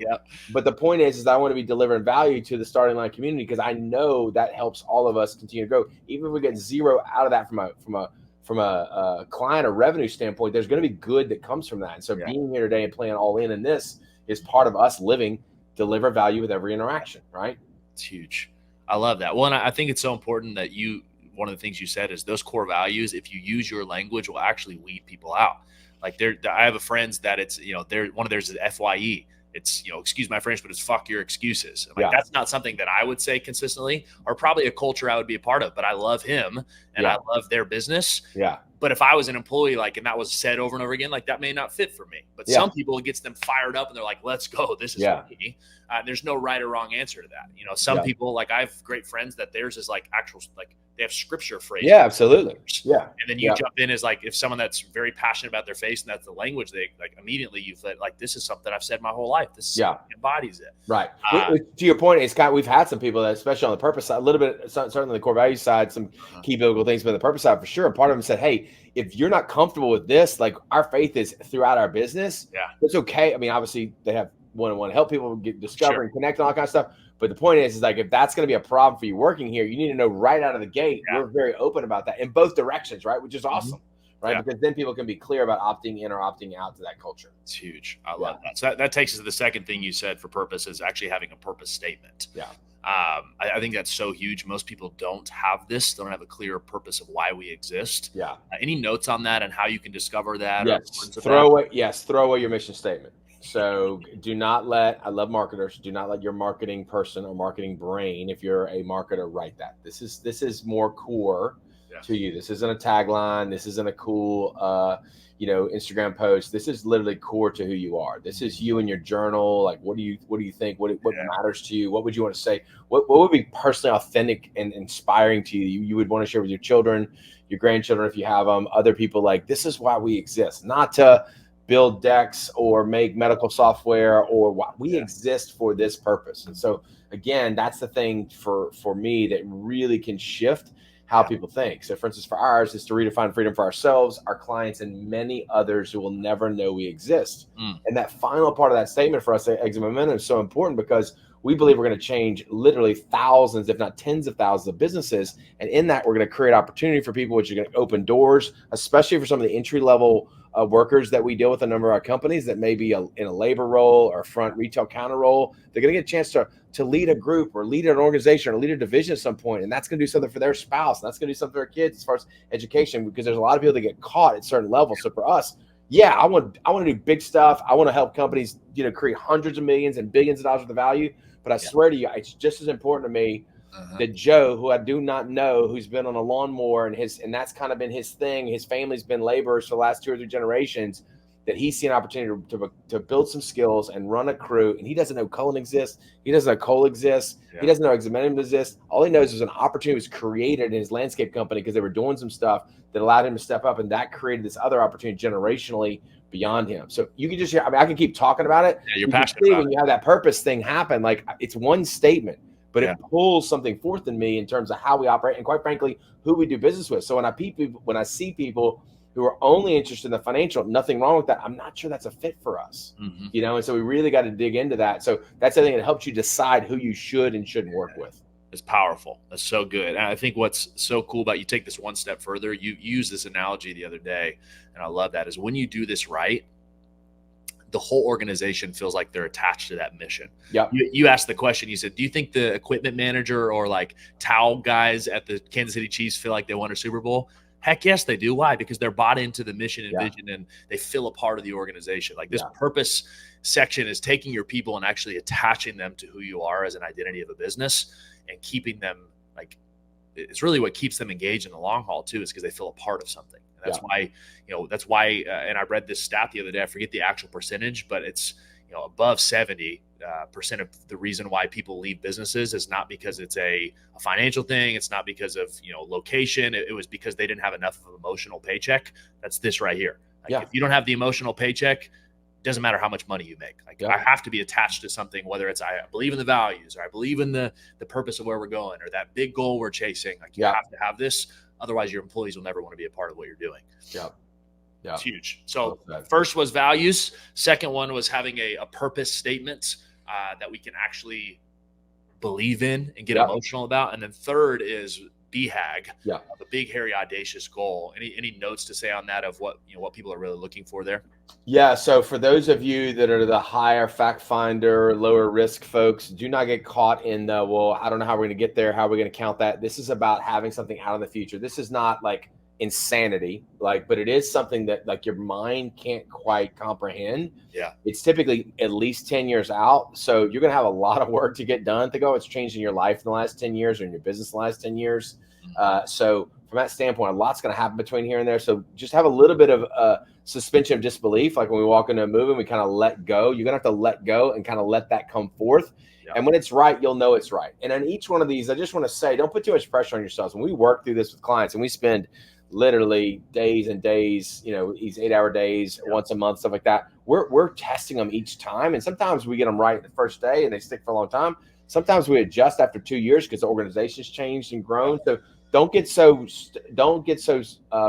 But the point is I want to be delivering value to the starting line community because I know that helps all of us continue to grow. Even if we get zero out of that from a client or revenue standpoint, there's going to be good that comes from that. And so being here today and playing all in this is part of us living, deliver value with every interaction, right? It's huge. I love that. Well, and I think it's so important that one of the things you said is those core values, if you use your language, will actually weed people out. Like I have a friends that it's, one of theirs is FYE. It's, excuse my French, but it's fuck your excuses. Like that's not something that I would say consistently, or probably a culture I would be a part of, but I love him and I love their business. Yeah. But if I was an employee, and that was said over and over again, that may not fit for me. But some people, it gets them fired up and they're like, let's go. This is for me. There's no right or wrong answer to that. Some people, I have great friends that theirs is actual, they have scripture phrases. Yeah, absolutely. Yeah. And then you jump in as if someone that's very passionate about their faith and that's the language, they immediately you've this is something I've said my whole life. This embodies it. Right. To your point, it's we've had some people that, especially on the purpose side, a little bit, certainly the core value side, some key biblical things, but the purpose side for sure. And part of them said, hey, if you're not comfortable with this, our faith is throughout our business. Yeah. It's okay. I mean, obviously they have one-on-one help people get discover and connect and all that kind of stuff. But the point is if that's going to be a problem for you working here, you need to know right out of the gate. We're very open about that in both directions, right? Which is awesome, right? Because then people can be clear about opting in or opting out to that culture. It's huge. I love that. So that takes us to the second thing you said for purpose is actually having a purpose statement. Yeah. I think that's so huge. Most people don't have this. They don't have a clear purpose of why we exist. Yeah. Any notes on that and how you can discover that? Yes. Throw away your mission statement. So I love marketers. Do not let your marketing person or marketing brain, if you're a marketer, write that. This is more core to you. This isn't a tagline. This isn't a cool, Instagram post. This is literally core to who you are. This is you in your journal. What do you think? What matters to you? What would you want to say? What would be personally authentic and inspiring to you? You would want to share with your children, your grandchildren, if you have them, other people. This is why we exist, not to build decks or make medical software, or what we exist for this purpose. And so again, that's the thing for me that really can shift how people think. So for instance, for ours is to redefine freedom for ourselves, our clients, and many others who will never know we exist. And that final part of that statement for us at Exit Momentum is so important because we believe we're going to change literally thousands, if not tens of thousands of businesses. And in that, we're going to create opportunity for people, which are going to open doors, especially for some of the entry-level workers that we deal with, a number of our companies that may be in a labor role or front retail counter role. They're going to get a chance to lead a group or lead an organization or lead a division at some point. And that's going to do something for their spouse. And that's going to do something for their kids as far as education, because there's a lot of people that get caught at certain levels. So for us, I want to do big stuff. I want to help companies, create hundreds of millions and billions of dollars worth of value. But I swear to you, it's just as important to me that Joe, who I do not know, who's been on a lawnmower and that's kind of been his thing. His family's been laborers for the last 2 or 3 generations. That he's seen an opportunity to build some skills and run a crew. And he doesn't know Cullen exists. He doesn't know Cole exists. Yeah. He doesn't know Exit Momentum exists. All he knows is an opportunity was created in his landscape company because they were doing some stuff that allowed him to step up, and that created this other opportunity generationally beyond him. So you can I can keep talking about it. Yeah, you're passionate about when you have that purpose thing happen, it's one statement, but it pulls something forth in me in terms of how we operate and, quite frankly, who we do business with. So when I see people who are only interested in the financial, nothing wrong with that. I'm not sure that's a fit for us, and so we really got to dig into that. So that's the thing that helps you decide who you should and shouldn't work with. It's powerful. That's so good. And I think what's so cool about you take this one step further, you used this analogy the other day, and I love that, is when you do this right, the whole organization feels like they're attached to that mission. Yeah. You asked the question, you said, do you think the equipment manager or towel guys at the Kansas City Chiefs feel like they won a Super Bowl? Heck yes, they do. Why? Because they're bought into the mission and vision, and they feel a part of the organization. This purpose section is taking your people and actually attaching them to who you are as an identity of a business and keeping them it's really what keeps them engaged in the long haul too, is because they feel a part of something. And that's why, and I read this stat the other day, I forget the actual percentage, but it's, above 70% of the reason why people leave businesses is not because it's a financial thing. It's not because of, location. It was because they didn't have enough of an emotional paycheck. That's this right here. If you don't have the emotional paycheck, doesn't matter how much money you make. I have to be attached to something, whether it's I believe in the values, or I believe in the purpose of where we're going, or that big goal we're chasing. You have to have this. Otherwise, your employees will never want to be a part of what you're doing. Yeah. Yeah. It's huge. So Well, first was values. Second one was having a purpose statement that we can actually believe in and get emotional about. And then third is BHAG, yeah. The big, hairy, audacious goal. Any notes to say on that of what people are really looking for there? Yeah. So for those of you that are the higher fact finder, lower risk folks, do not get caught in the, well, I don't know how we're going to get there. How are we going to count that? This is about having something out in the future. This is not like insanity, but it is something that like your mind can't quite comprehend. Yeah. It's typically at least 10 years out. So you're going to have a lot of work to get done. Think, it's changed in your life in the last 10 years or in your business in the last 10 years. So from that standpoint, a lot's going to happen between here and there. So just have a little bit of suspension of disbelief. Like when we walk into a movie, we kind of let go. You're going to have to let go and kind of let that come forth. Yeah. And when it's right, you'll know it's right. And on each one of these, I just want to say, don't put too much pressure on yourselves. When we work through this with clients and we spend literally days and days, these 8-hour days once a month, stuff like that, we're testing them each time. And sometimes we get them right the first day and they stick for a long time. Sometimes we adjust after 2 years because the organization's changed and grown. So don't get so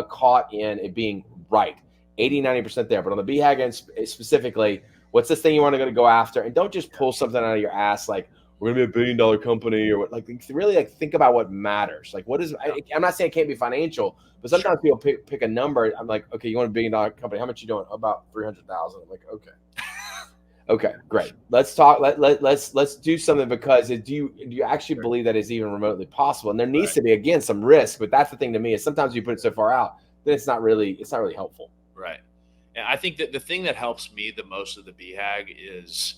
caught in it being right. 80-90% there. But on the BHAG specifically, what's this thing you want to go after? And don't just pull something out of your ass like, we're gonna be $1 billion company or what. Like really think about what matters. Like what is, I'm not saying it can't be financial, but sometimes people pick a number. I'm like, okay, you want $1 billion company? How much you doing? About 300,000. I'm like, okay. Okay, great. Let's talk. Let's do something, because do you actually believe that is even remotely possible? And there needs to be, again, some risk. But that's the thing to me, is sometimes you put it so far out, then it's not really helpful. Right. And I think that the thing that helps me the most of the BHAG is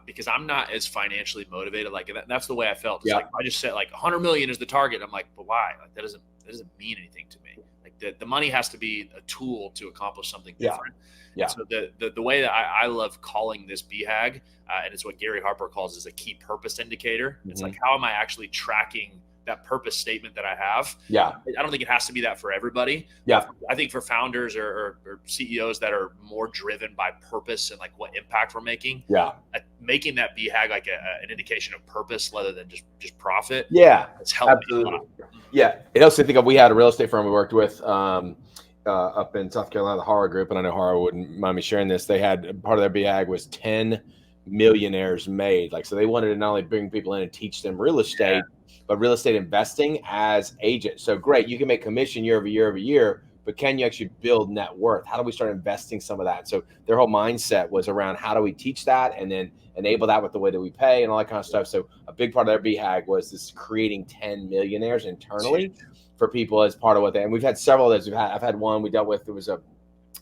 because I'm not as financially motivated. Like that's the way I felt. It's like I just said like 100 million is the target. I'm like, but why? Like that doesn't mean anything to me. Like the money has to be a tool to accomplish something different. Yeah. So the way that I love calling this BHAG, and it's what Gary Harper calls as a key purpose indicator. It's like, how am I actually tracking that purpose statement that I have? Yeah. I don't think it has to be that for everybody. Yeah. I think for founders or CEOs that are more driven by purpose and like what impact we're making. Yeah. Making that BHAG like an indication of purpose rather than just profit. Yeah. It's helped me a lot. Yeah. It also, think of, we had a real estate firm we worked with, up in South Carolina, the Horror Group, and I know Horror wouldn't mind me sharing this. They had part of their BHAG was 10 millionaires made. Like, so they wanted to not only bring people in and teach them real estate, but real estate investing as agents. So great, you can make commission year over year over year, but can you actually build net worth? How do we start investing some of that? So their whole mindset was around how do we teach that and then enable that with the way that we pay and all that kind of stuff. So a big part of their BHAG was this creating 10 millionaires internally for people as part of what they, and we've had several of those. I've had one we dealt with. It was a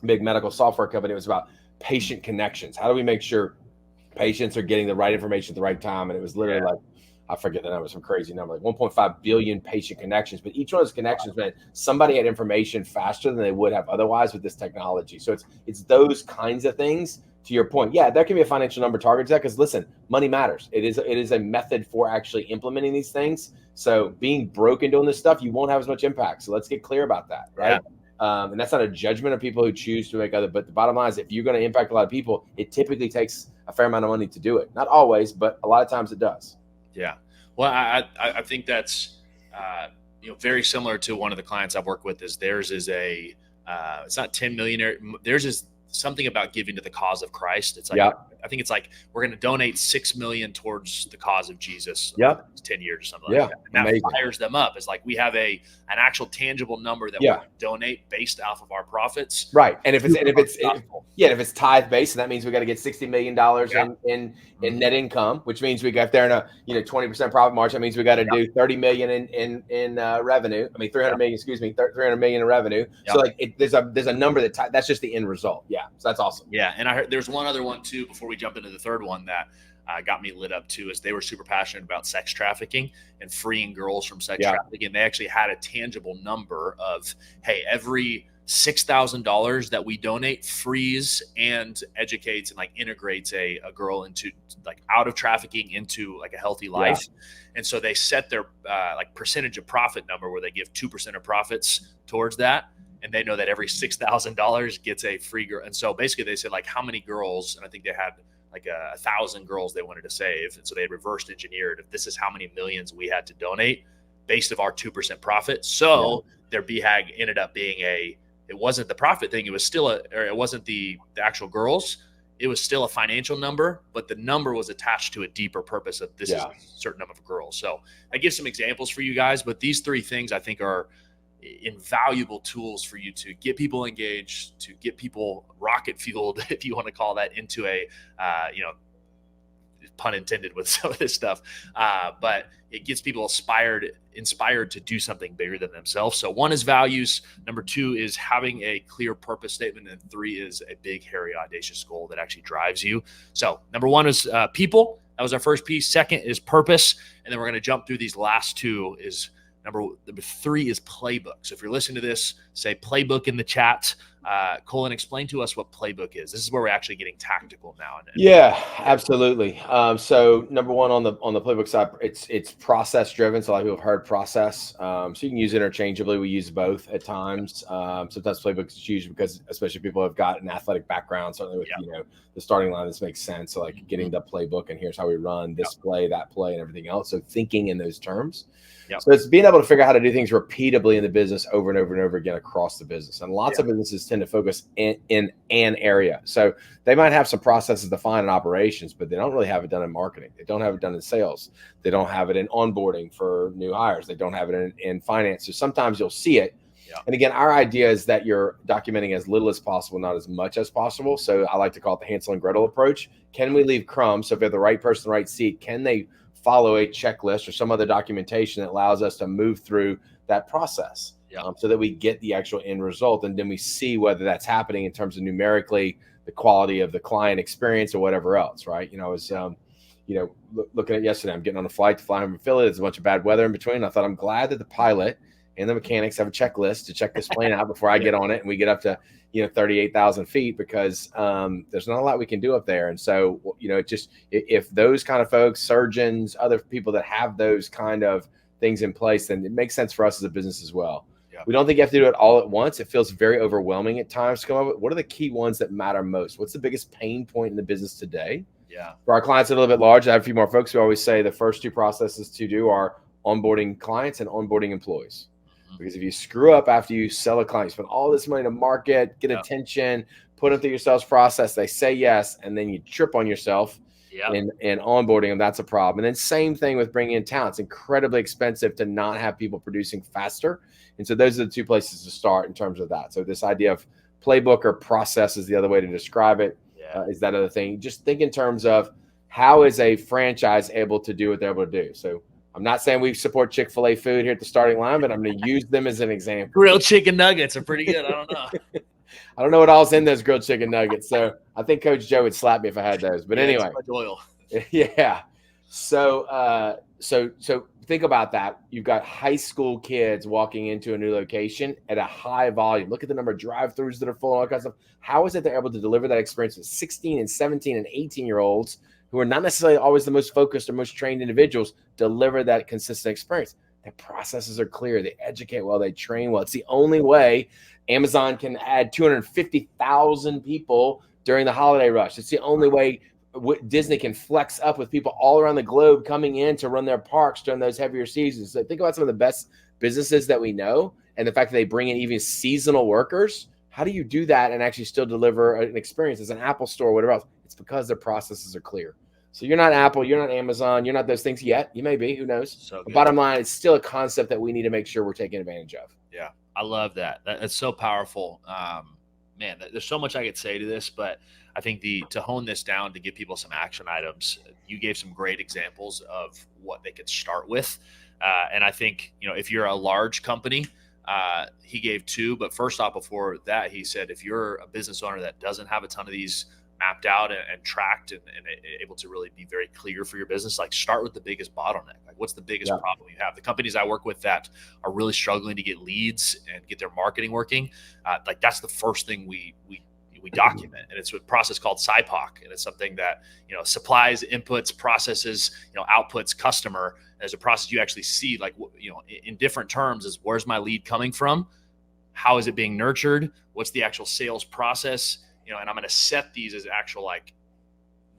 big medical software company. It was about patient connections. How do we make sure patients are getting the right information at the right time? And it was literally like, I forget the number, some crazy number, like 1.5 billion patient connections. But each one of those connections meant somebody had information faster than they would have otherwise with this technology. So it's those kinds of things. To your point, yeah, there can be a financial number targeted to that, because listen, money matters. It is a method for actually implementing these things. So being broke and doing this stuff, you won't have as much impact. So let's get clear about that, right? Yeah. And that's not a judgment of people who choose to make other, but the bottom line is, if you're going to impact a lot of people, it typically takes a fair amount of money to do it. Not always, but a lot of times it does. Yeah. Well, I think that's very similar to one of the clients I've worked with. Is theirs is a it's not 10 millionaire. Theirs is something about giving to the cause of Christ. It's like, I think it's like, we're going to donate 6 million towards the cause of Jesus. 10 years or something like that. And that fires them up. It's like, we have an actual tangible number that we're going to donate based off of our profits. Right. And if it's tithe based, and that means we got to get $60 million in net income, which means we got there in a 20% profit margin. That means we got to do 30 million in revenue. I mean, 300 million, 300 million in revenue. So like there's a number that's just the end result. Yeah. So that's awesome. Yeah. And I heard there's one other one too, before we jump into the third one, that got me lit up too, is they were super passionate about sex trafficking and freeing girls from sex trafficking. They actually had a tangible number of, hey, every $6,000 that we donate frees and educates and like integrates a girl into like out of trafficking into like a healthy life. And so they set their like percentage of profit number where they give 2% of profits towards that. And they know that every $6,000 gets a free girl. And so basically they said like how many girls, and I think they had like 1,000 girls they wanted to save. And so they had reversed engineered, if this is how many millions we had to donate based of our 2% profit. So their BHAG ended up being it wasn't the profit thing. It was still it wasn't the actual girls. It was still a financial number, but the number was attached to a deeper purpose of this is a certain number of girls. So I give some examples for you guys, but these three things I think are invaluable tools for you to get people engaged, to get people rocket fueled, if you want to call that, into a, pun intended with some of this stuff. But it gets people inspired to do something bigger than themselves. So one is values. Number two is having a clear purpose statement. And three is a big, hairy, audacious goal that actually drives you. So number one is people. That was our first piece. Second is purpose. And then we're going to jump through these last two. Number three is playbook. So if you're listening to this, say playbook in the chat. Cullen, explain to us what playbook is. This is where we're actually getting tactical now. Yeah, absolutely. So number one on the playbook side, it's process driven. So a lot of people have heard process. So you can use it interchangeably. We use both at times. Sometimes playbook is used because especially people have got an athletic background, certainly with the starting line, this makes sense. So like getting the playbook and here's how we run this play, that play, and everything else. So thinking in those terms. Yep. So it's being able to figure out how to do things repeatably in the business over and over and over again across the business. And lots of businesses tend to focus in an area. So they might have some processes defined in operations, but they don't really have it done in marketing. They don't have it done in sales. They don't have it in onboarding for new hires. They don't have it in finance. So sometimes you'll see it. Yeah. And again, our idea is that you're documenting as little as possible, not as much as possible. So I like to call it the Hansel and Gretel approach. Can we leave crumbs? So if you have the right person, the right seat, can they follow a checklist or some other documentation that allows us to move through that process so that we get the actual end result. And then we see whether that's happening in terms of numerically the quality of the client experience or whatever else, right? I was, looking at yesterday, I'm getting on a flight to fly home from Philly. There's a bunch of bad weather in between. I thought I'm glad that the pilot and the mechanics have a checklist to check this plane out before I get on it and we get up to 38,000 feet because there's not a lot we can do up there. And so, if those kind of folks, surgeons, other people that have those kind of things in place, then it makes sense for us as a business as well. Yeah. We don't think you have to do it all at once. It feels very overwhelming at times to come up with what are the key ones that matter most? What's the biggest pain point in the business today? Yeah. For our clients a little bit larger, I have a few more folks who always say the first two processes to do are onboarding clients and onboarding employees. Because if you screw up after you sell a client, you spend all this money to market, get attention, put them through your sales process, they say yes, and then you trip on yourself in onboarding them, that's a problem. And then same thing with bringing in talent. It's incredibly expensive to not have people producing faster. And so those are the two places to start in terms of that. So this idea of playbook or process is the other way to describe it. Is that other thing. Just think in terms of how is a franchise able to do what they're able to do. So I'm not saying we support Chick-fil-A food here at the starting line, but I'm going to use them as an example. Grilled chicken nuggets are pretty good. I don't know. I don't know what all's in those grilled chicken nuggets. So I think Coach Joe would slap me if I had those. But anyway. Too much oil. Yeah. So think about that. You've got high school kids walking into a new location at a high volume. Look at the number of drive-thrus that are full and all that kind of stuff. How is it they're able to deliver that experience with 16 and 17 and 18-year-olds who are not necessarily always the most focused or most trained individuals, deliver that consistent experience? Their processes are clear. They educate well. They train well. It's the only way Amazon can add 250,000 people during the holiday rush. It's the only way Disney can flex up with people all around the globe coming in to run their parks during those heavier seasons. So think about some of the best businesses that we know and the fact that they bring in even seasonal workers. How do you do that and actually still deliver an experience as an Apple store or whatever else? It's because their processes are clear. So you're not Apple, you're not Amazon, you're not those things yet. You may be, who knows? So the bottom line, it's still a concept that we need to make sure we're taking advantage of. Yeah, I love that. That's so powerful. Man, there's so much I could say to this, but I think to hone this down to give people some action items, you gave some great examples of what they could start with. And I think, if you're a large company, he gave two, but first off, before that, he said, if you're a business owner that doesn't have a ton of these mapped out and tracked and able to really be very clear for your business, like start with the biggest bottleneck. Like what's the biggest problem you have? The companies I work with that are really struggling to get leads and get their marketing working. Like that's the first thing we document. And it's a process called SIPOC. And it's something that, supplies, inputs, processes, outputs, customer. There's a process you actually see like, in different terms is where's my lead coming from? How is it being nurtured? What's the actual sales process? And I'm going to set these as actual like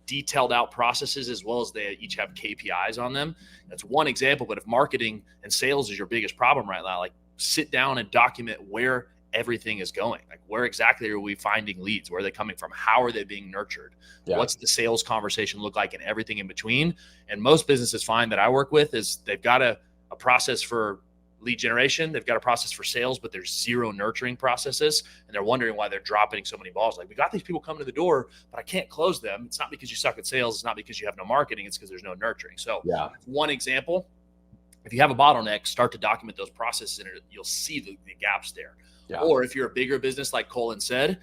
detailed out processes as well as they each have KPIs on them. That's one example. But if marketing and sales is your biggest problem right now, like sit down and document where everything is going. Like, where exactly are we finding leads? Where are they coming from? How are they being nurtured? Yeah. What's the sales conversation look like, and everything in between? And most businesses find that I work with is they've got a process for lead generation. They've got a process for sales, but there's zero nurturing processes. And they're wondering why they're dropping so many balls. Like, we got these people coming to the door, but I can't close them. It's not because you suck at sales. It's not because you have no marketing. It's because there's no nurturing. So one example, if you have a bottleneck, start to document those processes, and you'll see the gaps there. Yeah. Or if you're a bigger business, like Cullen said,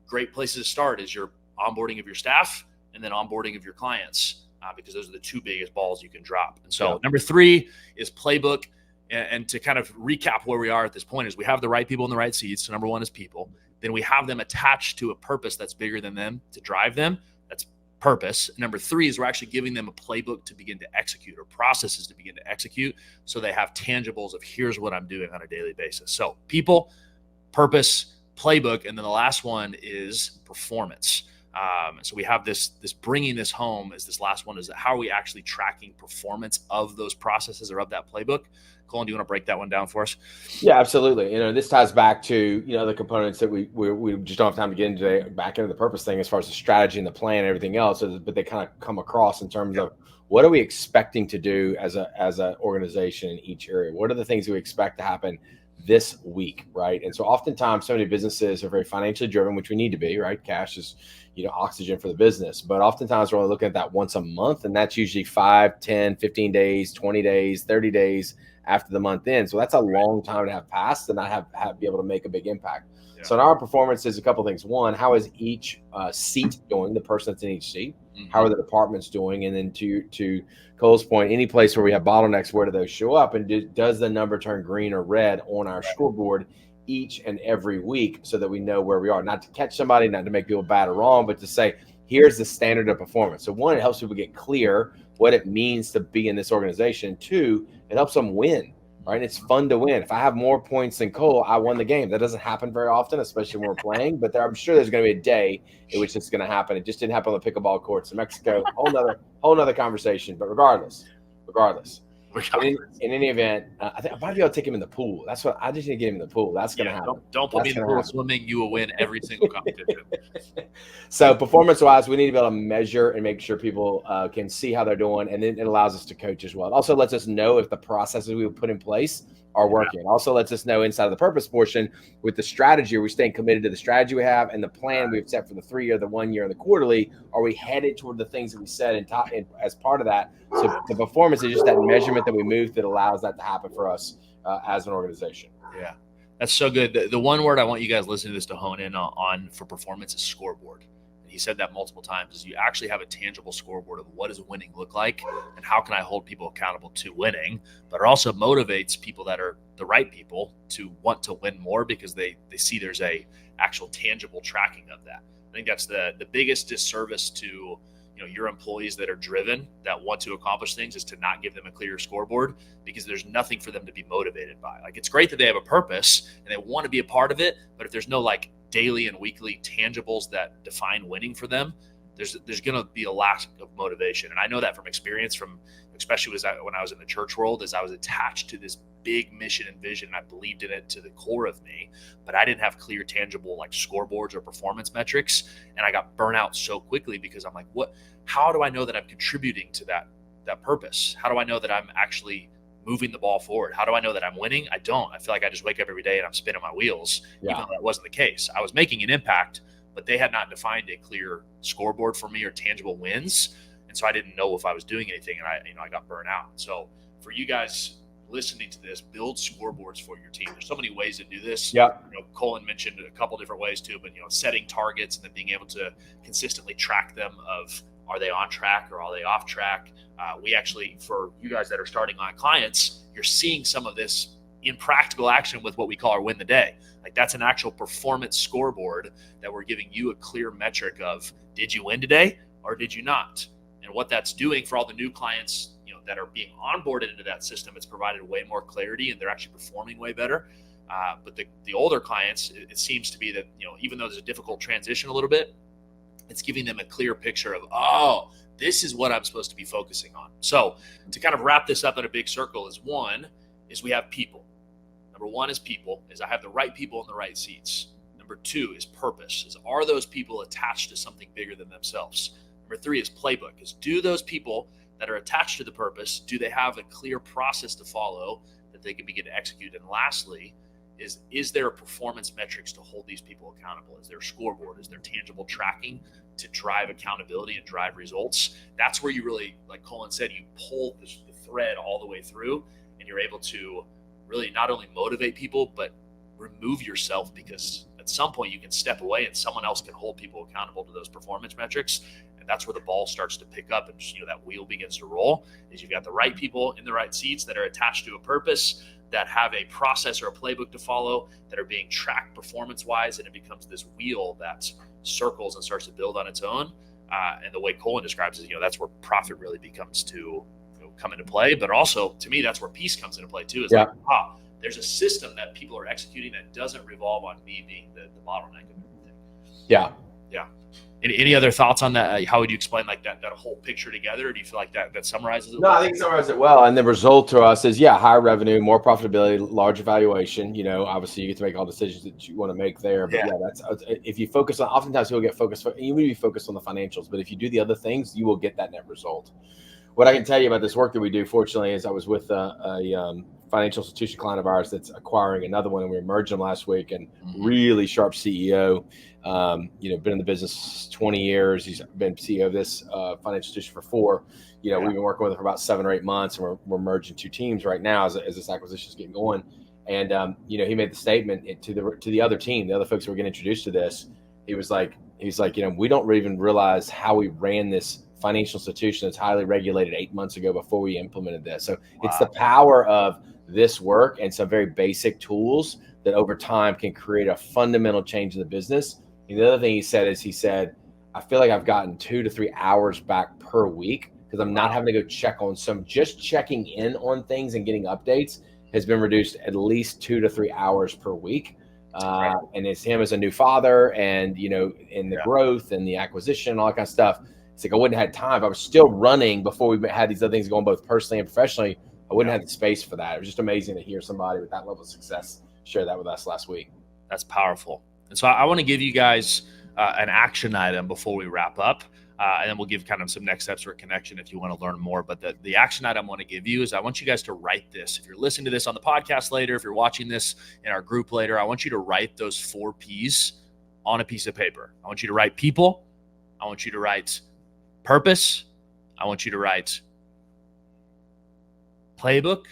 great places to start is your onboarding of your staff and then onboarding of your clients, because those are the two biggest balls you can drop. And so number 3 is playbook. And to kind of recap where we are at this point is we have the right people in the right seats. So number 1 is people. Then we have them attached to a purpose that's bigger than them to drive them. That's purpose. Number 3 is we're actually giving them a playbook to begin to execute, or processes to begin to execute, so they have tangibles of here's what I'm doing on a daily basis. So people, purpose, playbook, and then the last one is performance. So we have this bringing this home as this last one is how are we actually tracking performance of those processes or of that playbook? Cullen, do you want to break that one down for us? Yeah, absolutely. This ties back to, the components that we just don't have time to get into today, back into the purpose thing as far as the strategy and the plan and everything else. But they kind of come across in terms of what are we expecting to do as an organization in each area? What are the things we expect to happen this week, right? And so oftentimes so many businesses are very financially driven, which we need to be, right? Cash is, oxygen for the business. But oftentimes we're only looking at that once a month, and that's usually 5, 10, 15 days, 20 days, 30 days after the month ends. So that's a long time to have passed and not have be able to make a big impact. Yeah. So in our performance is a couple of things. One, how is each seat doing, the person that's in each seat? Mm-hmm. How are the departments doing? And then to Cole's point, any place where we have bottlenecks, where do those show up? And does the number turn green or red on our scoreboard each and every week, so that we know where we are? Not to catch somebody, not to make people bad or wrong, but to say, here's the standard of performance. So 1, it helps people get clear what it means to be in this organization. 2, it helps them win, right? It's fun to win. If I have more points than Cole, I won the game. That doesn't happen very often, especially when we're playing, but I'm sure there's going to be a day in which it's going to happen. It just didn't happen on the pickleball courts in Mexico. Whole nother conversation. But regardless, in any event, I think I might be able to take him in the pool. That's what I just need to get him in the pool. That's going to happen. Don't put me in the pool swimming. You will win every single competition. So performance-wise, we need to be able to measure and make sure people can see how they're doing, and then it allows us to coach as well. It also lets us know if the processes we put in place are working. It also lets us know inside of the purpose portion with the strategy, are we staying committed to the strategy we have and the plan we've set for the 3-year, the 1 year, and the quarterly? Are we headed toward the things that we said and as part of that? So the performance is just that measurement that we move that allows that to happen for us as an organization. Yeah, that's so good. The one word I want you guys listening to this to hone in on for performance is scoreboard. He said that multiple times, is you actually have a tangible scoreboard of what does winning look like and how can I hold people accountable to winning, but it also motivates people that are the right people to want to win more because they see there's a actual tangible tracking of that. I think that's the biggest disservice to your employees that are driven, that want to accomplish things, is to not give them a clear scoreboard, because there's nothing for them to be motivated by. Like, it's great that they have a purpose and they want to be a part of it, but if there's no daily and weekly tangibles that define winning for them, there's going to be a lack of motivation. And I know that from experience, especially when I was in the church world, as I was attached to this big mission and vision. I believed in it to the core of me, but I didn't have clear, tangible scoreboards or performance metrics. And I got burnt out so quickly because I'm like, how do I know that I'm contributing to that purpose? How do I know that I'm actually moving the ball forward? How do I know that I'm winning? I don't. I feel like I just wake up every day and I'm spinning my wheels, even though that wasn't the case. I was making an impact, but they had not defined a clear scoreboard for me or tangible wins. And so I didn't know if I was doing anything, and I got burnt out. So for you guys listening to this, build scoreboards for your team. There's so many ways to do this. Yeah. Cullen mentioned a couple different ways too, but setting targets and then being able to consistently track them of, are they on track or are they off track? We actually, for you guys that are starting on clients, you're seeing some of this in practical action with what we call our win the day. That's an actual performance scoreboard that we're giving you a clear metric of, did you win today or did you not? And what that's doing for all the new clients, that are being onboarded into that system, it's provided way more clarity and they're actually performing way better. But the older clients, it seems to be that, even though there's a difficult transition a little bit, it's giving them a clear picture of, oh, this is what I'm supposed to be focusing on. So to kind of wrap this up in a big circle is we have people. Number one is people, is I have the right people in the right seats. Number two is purpose, is are those people attached to something bigger than themselves? Number three is playbook, is do those people that are attached to the purpose, do they have a clear process to follow that they can begin to execute? And lastly, is there performance metrics to hold these people accountable? Is there a scoreboard? Is there tangible tracking to drive accountability and drive results? That's where you really, like Cullen said, you pull the thread all the way through, and you're able to really not only motivate people, but remove yourself, because at some point you can step away and someone else can hold people accountable to those performance metrics. And that's where the ball starts to pick up and that wheel begins to roll, is you've got the right people in the right seats that are attached to a purpose, that have a process or a playbook to follow, that are being tracked performance-wise, and it becomes this wheel that circles and starts to build on its own. And the way Cullen describes it, that's where profit really becomes to come into play. But also, to me, that's where peace comes into play too. Is like, there's a system that people are executing that doesn't revolve on me being the bottleneck of everything. Yeah. Any other thoughts on that? How would you explain like that whole picture together? Or do you feel like that summarizes it? No, I think it summarizes it well. And the result to us is, higher revenue, more profitability, larger valuation. Obviously you get to make all decisions that you want to make there. But that's if you focus on, oftentimes people get focused, you need to be focused on the financials. But if you do the other things, you will get that net result. What I can tell you about this work that we do, fortunately, is I was with a financial institution client of ours that's acquiring another one, and we merged them last week. And really sharp CEO, been in the business 20 years. He's been CEO of this financial institution for 4. We've been working with him for about 7 or 8 months, and we're merging 2 teams right now as this acquisition is getting going. And he made the statement to the other team, the other folks who were getting introduced to this. He's like, we don't even realize how we ran this financial institution that's highly regulated 8 months ago before we implemented this. So it's the power of this work and some very basic tools that over time can create a fundamental change in the business. And the other thing he said, I feel like I've gotten 2 to 3 hours back per week because I'm not having to go check on just checking in on things and getting updates has been reduced at least 2 to 3 hours per week. And it's him as a new father and, in the growth and the acquisition and all that kind of stuff. It's like I wouldn't have had time. If I was still running before we had these other things going both personally and professionally, I wouldn't have the space for that. It was just amazing to hear somebody with that level of success share that with us last week. That's powerful. And so I want to give you guys an action item before we wrap up. And then we'll give kind of some next steps for a connection if you want to learn more. But the action item I want to give you is I want you guys to write this. If you're listening to this on the podcast later, if you're watching this in our group later, I want you to write those 4 Ps on a piece of paper. I want you to write people. I want you to write purpose. I want you to write playbook.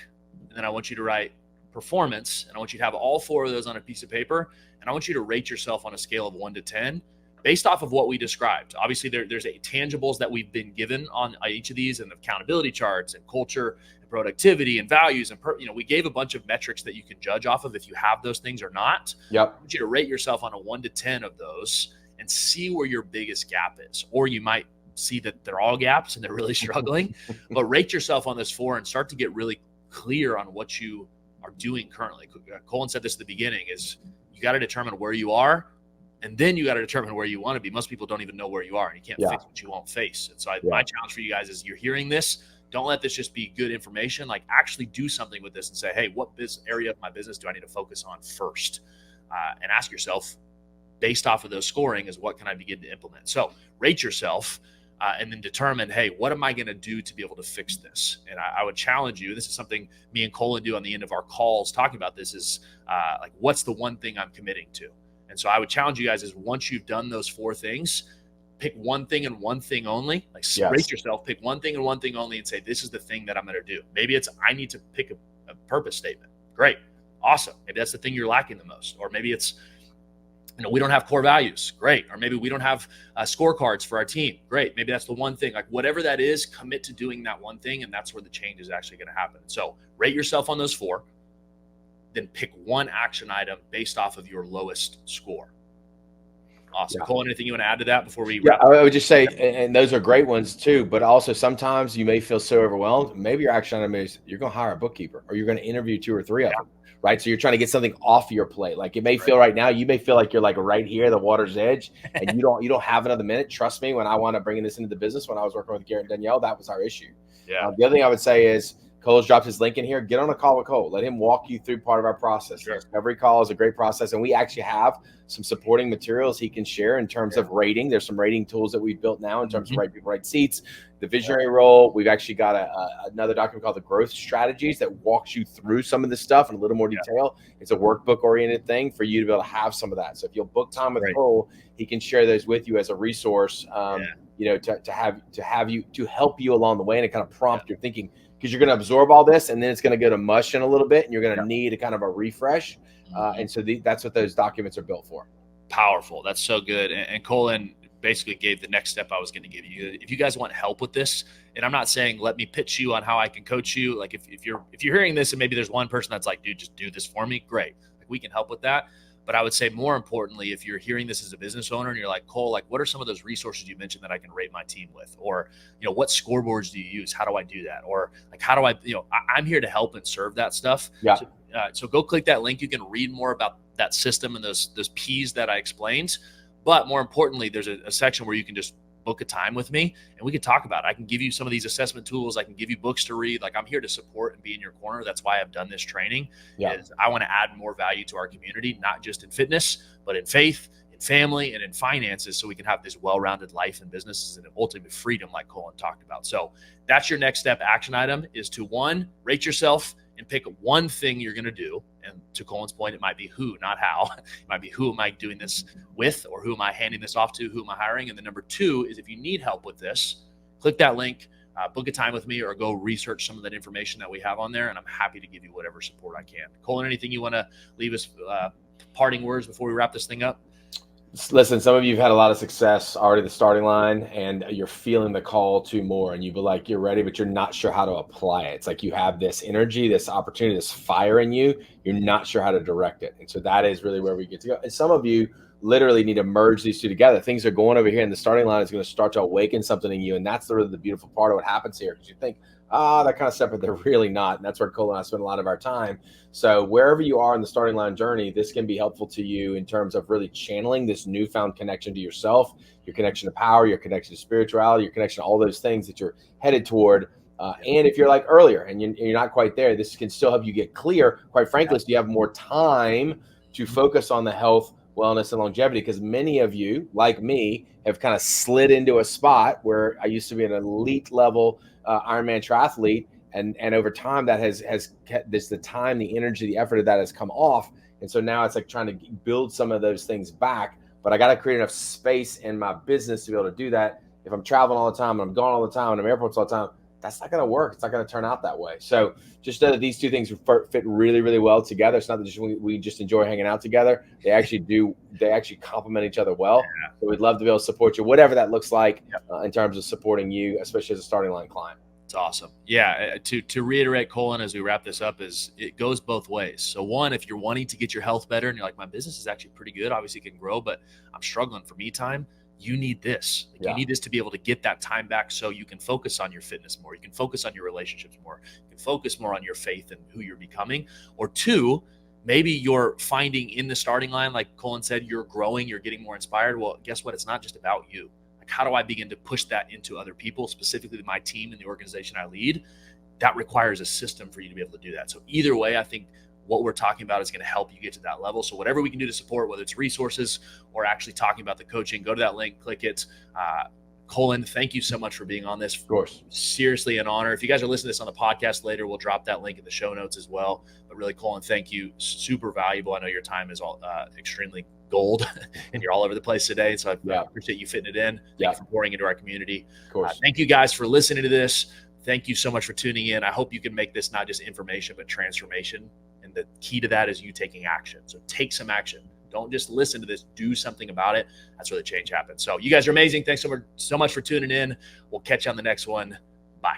And then I want you to write performance. And I want you to have all 4 of those on a piece of paper. And I want you to rate yourself on a scale of 1 to 10 based off of what we described. Obviously, there's tangibles that we've been given on each of these, and accountability charts and culture and productivity and values. And we gave a bunch of metrics that you can judge off of if you have those things or not. Yep. I want you to rate yourself on a 1 to 10 of those and see where your biggest gap is. Or you might see that they're all gaps and they're really struggling, but rate yourself on those 4 and start to get really clear on what you are doing currently. Cullen said this at the beginning, is you got to determine where you are, and then you got to determine where you want to be. Most people don't even know where you are, and you can't fix what you won't face. And so my challenge for you guys is, you're hearing this, don't let this just be good information. Like, actually do something with this and say, hey, what area of my business do I need to focus on first? And ask yourself, based off of those scoring, is what can I begin to implement? So rate yourself. And then determine, hey, what am I going to do to be able to fix this? And I would challenge you. This is something me and Cullen do on the end of our calls talking about this, is like, what's the one thing I'm committing to? And so I would challenge you guys is, once you've done those 4 things, pick one thing and one thing only. Like, rate yourself, pick one thing and one thing only, and say, this is the thing that I'm going to do. Maybe it's, I need to pick a purpose statement. Great. Awesome. Maybe that's the thing you're lacking the most. Or maybe it's, we don't have core values. Great. Or maybe we don't have scorecards for our team. Great. Maybe that's the one thing. Like, whatever that is, commit to doing that one thing, and that's where the change is actually going to happen. So rate yourself on those 4, then pick one action item based off of your lowest score. Awesome. Cullen, anything you want to add to that before we wrap up? I would just say, and those are great ones too, but also sometimes you may feel so overwhelmed. Maybe your action item is, you're going to hire a bookkeeper, or you're going to interview 2 or 3 of them. Right. So you're trying to get something off your plate. Like, it may feel right now, you may feel like you're like right here, the water's edge, and you don't have another minute. Trust me, when I want to bring this into the business, when I was working with Garrett and Danielle, that was our issue. Yeah. The other thing I would say is, Cole's dropped his link in here. Get on a call with Cole. Let him walk you through part of our process. Sure. Every call is a great process. And we actually have some supporting materials he can share in terms of rating. There's some rating tools that we've built now in terms of right seats, the visionary role. We've actually got another document called the growth strategies that walks you through some of this stuff in a little more detail. It's a workbook oriented thing for you to be able to have some of that. So if you'll book time with Cole, he can share those with you as a resource, to help you along the way and to kind of prompt your thinking, because you're going to absorb all this and then it's going to go to mush in a little bit and you're going to need a kind of a refresh. And so that's what those documents are built for. Powerful. That's so good. And Cullen basically gave the next step I was going to give you. If you guys want help with this, and I'm not saying let me pitch you on how I can coach you. Like if you're hearing this and maybe there's one person that's like, dude, just do this for me. Great. Like we can help with that. But I would say more importantly, if you're hearing this as a business owner and you're like, Cole, like what are some of those resources you mentioned that I can rate my team with? Or, what scoreboards do you use? How do I do that? Or like, how do I, I'm here to help and serve that stuff. Yeah. So go click that link. You can read more about that system and those P's that I explained. But more importantly, there's a section where you can just book a time with me and we can talk about it. I can give you some of these assessment tools. I can give you books to read. Like I'm here to support and be in your corner. That's why I've done this training. Is I want to add more value to our community, not just in fitness, but in faith, in family, and in finances, so we can have this well-rounded life and businesses and ultimate freedom like Cullen talked about. So that's your next step action item, is to one, rate yourself and pick one thing you're going to do. And to Cullen's point, it might be who, not how. It might be who am I doing this with, or who am I handing this off to? Who am I hiring? And then number two is if you need help with this, click that link, book a time with me, or go research some of that information that we have on there. And I'm happy to give you whatever support I can. Cullen, anything you want to leave us parting words before we wrap this thing up? Listen, some of you have had a lot of success already at the starting line and you're feeling the call to more and you feel like you're ready, but you're not sure how to apply it. It's like you have this energy, this opportunity, this fire in you. You're not sure how to direct it. And so that is really where we get to go. And some of you literally need to merge these two together. Things are going over here and the starting line is going to start to awaken something in you. And that's really the beautiful part of what happens here. Because you think, that kind of stuff, but they're really not. And that's where Cole and I spend a lot of our time. So wherever you are in the starting line journey, this can be helpful to you in terms of really channeling this newfound connection to yourself, your connection to power, your connection to spirituality, your connection to all those things that you're headed toward. And if you're like earlier and you're not quite there, this can still help you get clear, quite frankly, so you have more time to focus on the health, wellness, and longevity. Because many of you, like me, have kind of slid into a spot where I used to be an elite level Ironman triathlete, and over time that has kept this, the time, the energy, the effort of that has come off, and so now it's like trying to build some of those things back. But I got to create enough space in my business to be able to do that. If I'm traveling all the time and I'm gone all the time and I'm airports all the time, that's not going to work. It's not going to turn out that way. So just know that these two things fit really, really well together. It's not that we just enjoy hanging out together. They actually complement each other well. So we'd love to be able to support you, whatever that looks like, in terms of supporting you, especially as a starting line client. It's awesome. Yeah. To reiterate, Cullen, as we wrap this up, is it goes both ways. So one, if you're wanting to get your health better and you're like, my business is actually pretty good, obviously it can grow, but I'm struggling for me time. You need this. You need this to be able to get that time back so you can focus on your fitness more. You can focus on your relationships more. You can focus more on your faith and who you're becoming. Or two, maybe you're finding in the starting line, like Cullen said, you're growing, you're getting more inspired. Well, guess what? It's not just about you. Like, how do I begin to push that into other people, specifically my team and the organization I lead? That requires a system for you to be able to do that. So either way, I think what we're talking about is going to help you get to that level. So whatever we can do to support, whether it's resources or actually talking about the coaching, go to that link, click it. Cullen, thank you so much for being on this. Of course. Seriously an honor. If you guys are listening to this on the podcast later, we'll drop that link in the show notes as well. But really, Cullen, thank you. Super valuable. I know your time is all extremely gold and you're all over the place today. So I appreciate you fitting it in. Thank you for pouring into our community. Of course. Thank you guys for listening to this. Thank you so much for tuning in. I hope you can make this not just information, but transformation. And the key to that is you taking action. So take some action. Don't just listen to this. Do something about it. That's where the change happens. So you guys are amazing. Thanks so much for tuning in. We'll catch you on the next one. Bye.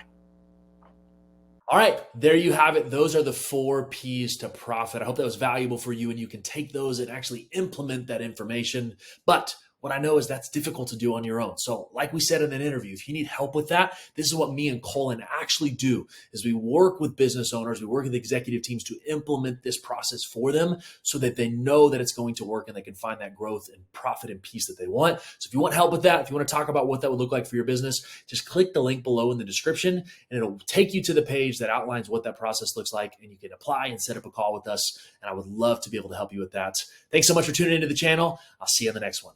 All right, there you have it. Those are the 4 P's to profit. I hope that was valuable for you and you can take those and actually implement that information. But what I know is that's difficult to do on your own. So like we said in an interview, if you need help with that, this is what me and Cullen actually do is we work with business owners, we work with executive teams to implement this process for them so that they know that it's going to work and they can find that growth and profit and peace that they want. So if you want help with that, if you want to talk about what that would look like for your business, just click the link below in the description and it'll take you to the page that outlines what that process looks like, and you can apply and set up a call with us. And I would love to be able to help you with that. Thanks so much for tuning into the channel. I'll see you on the next one.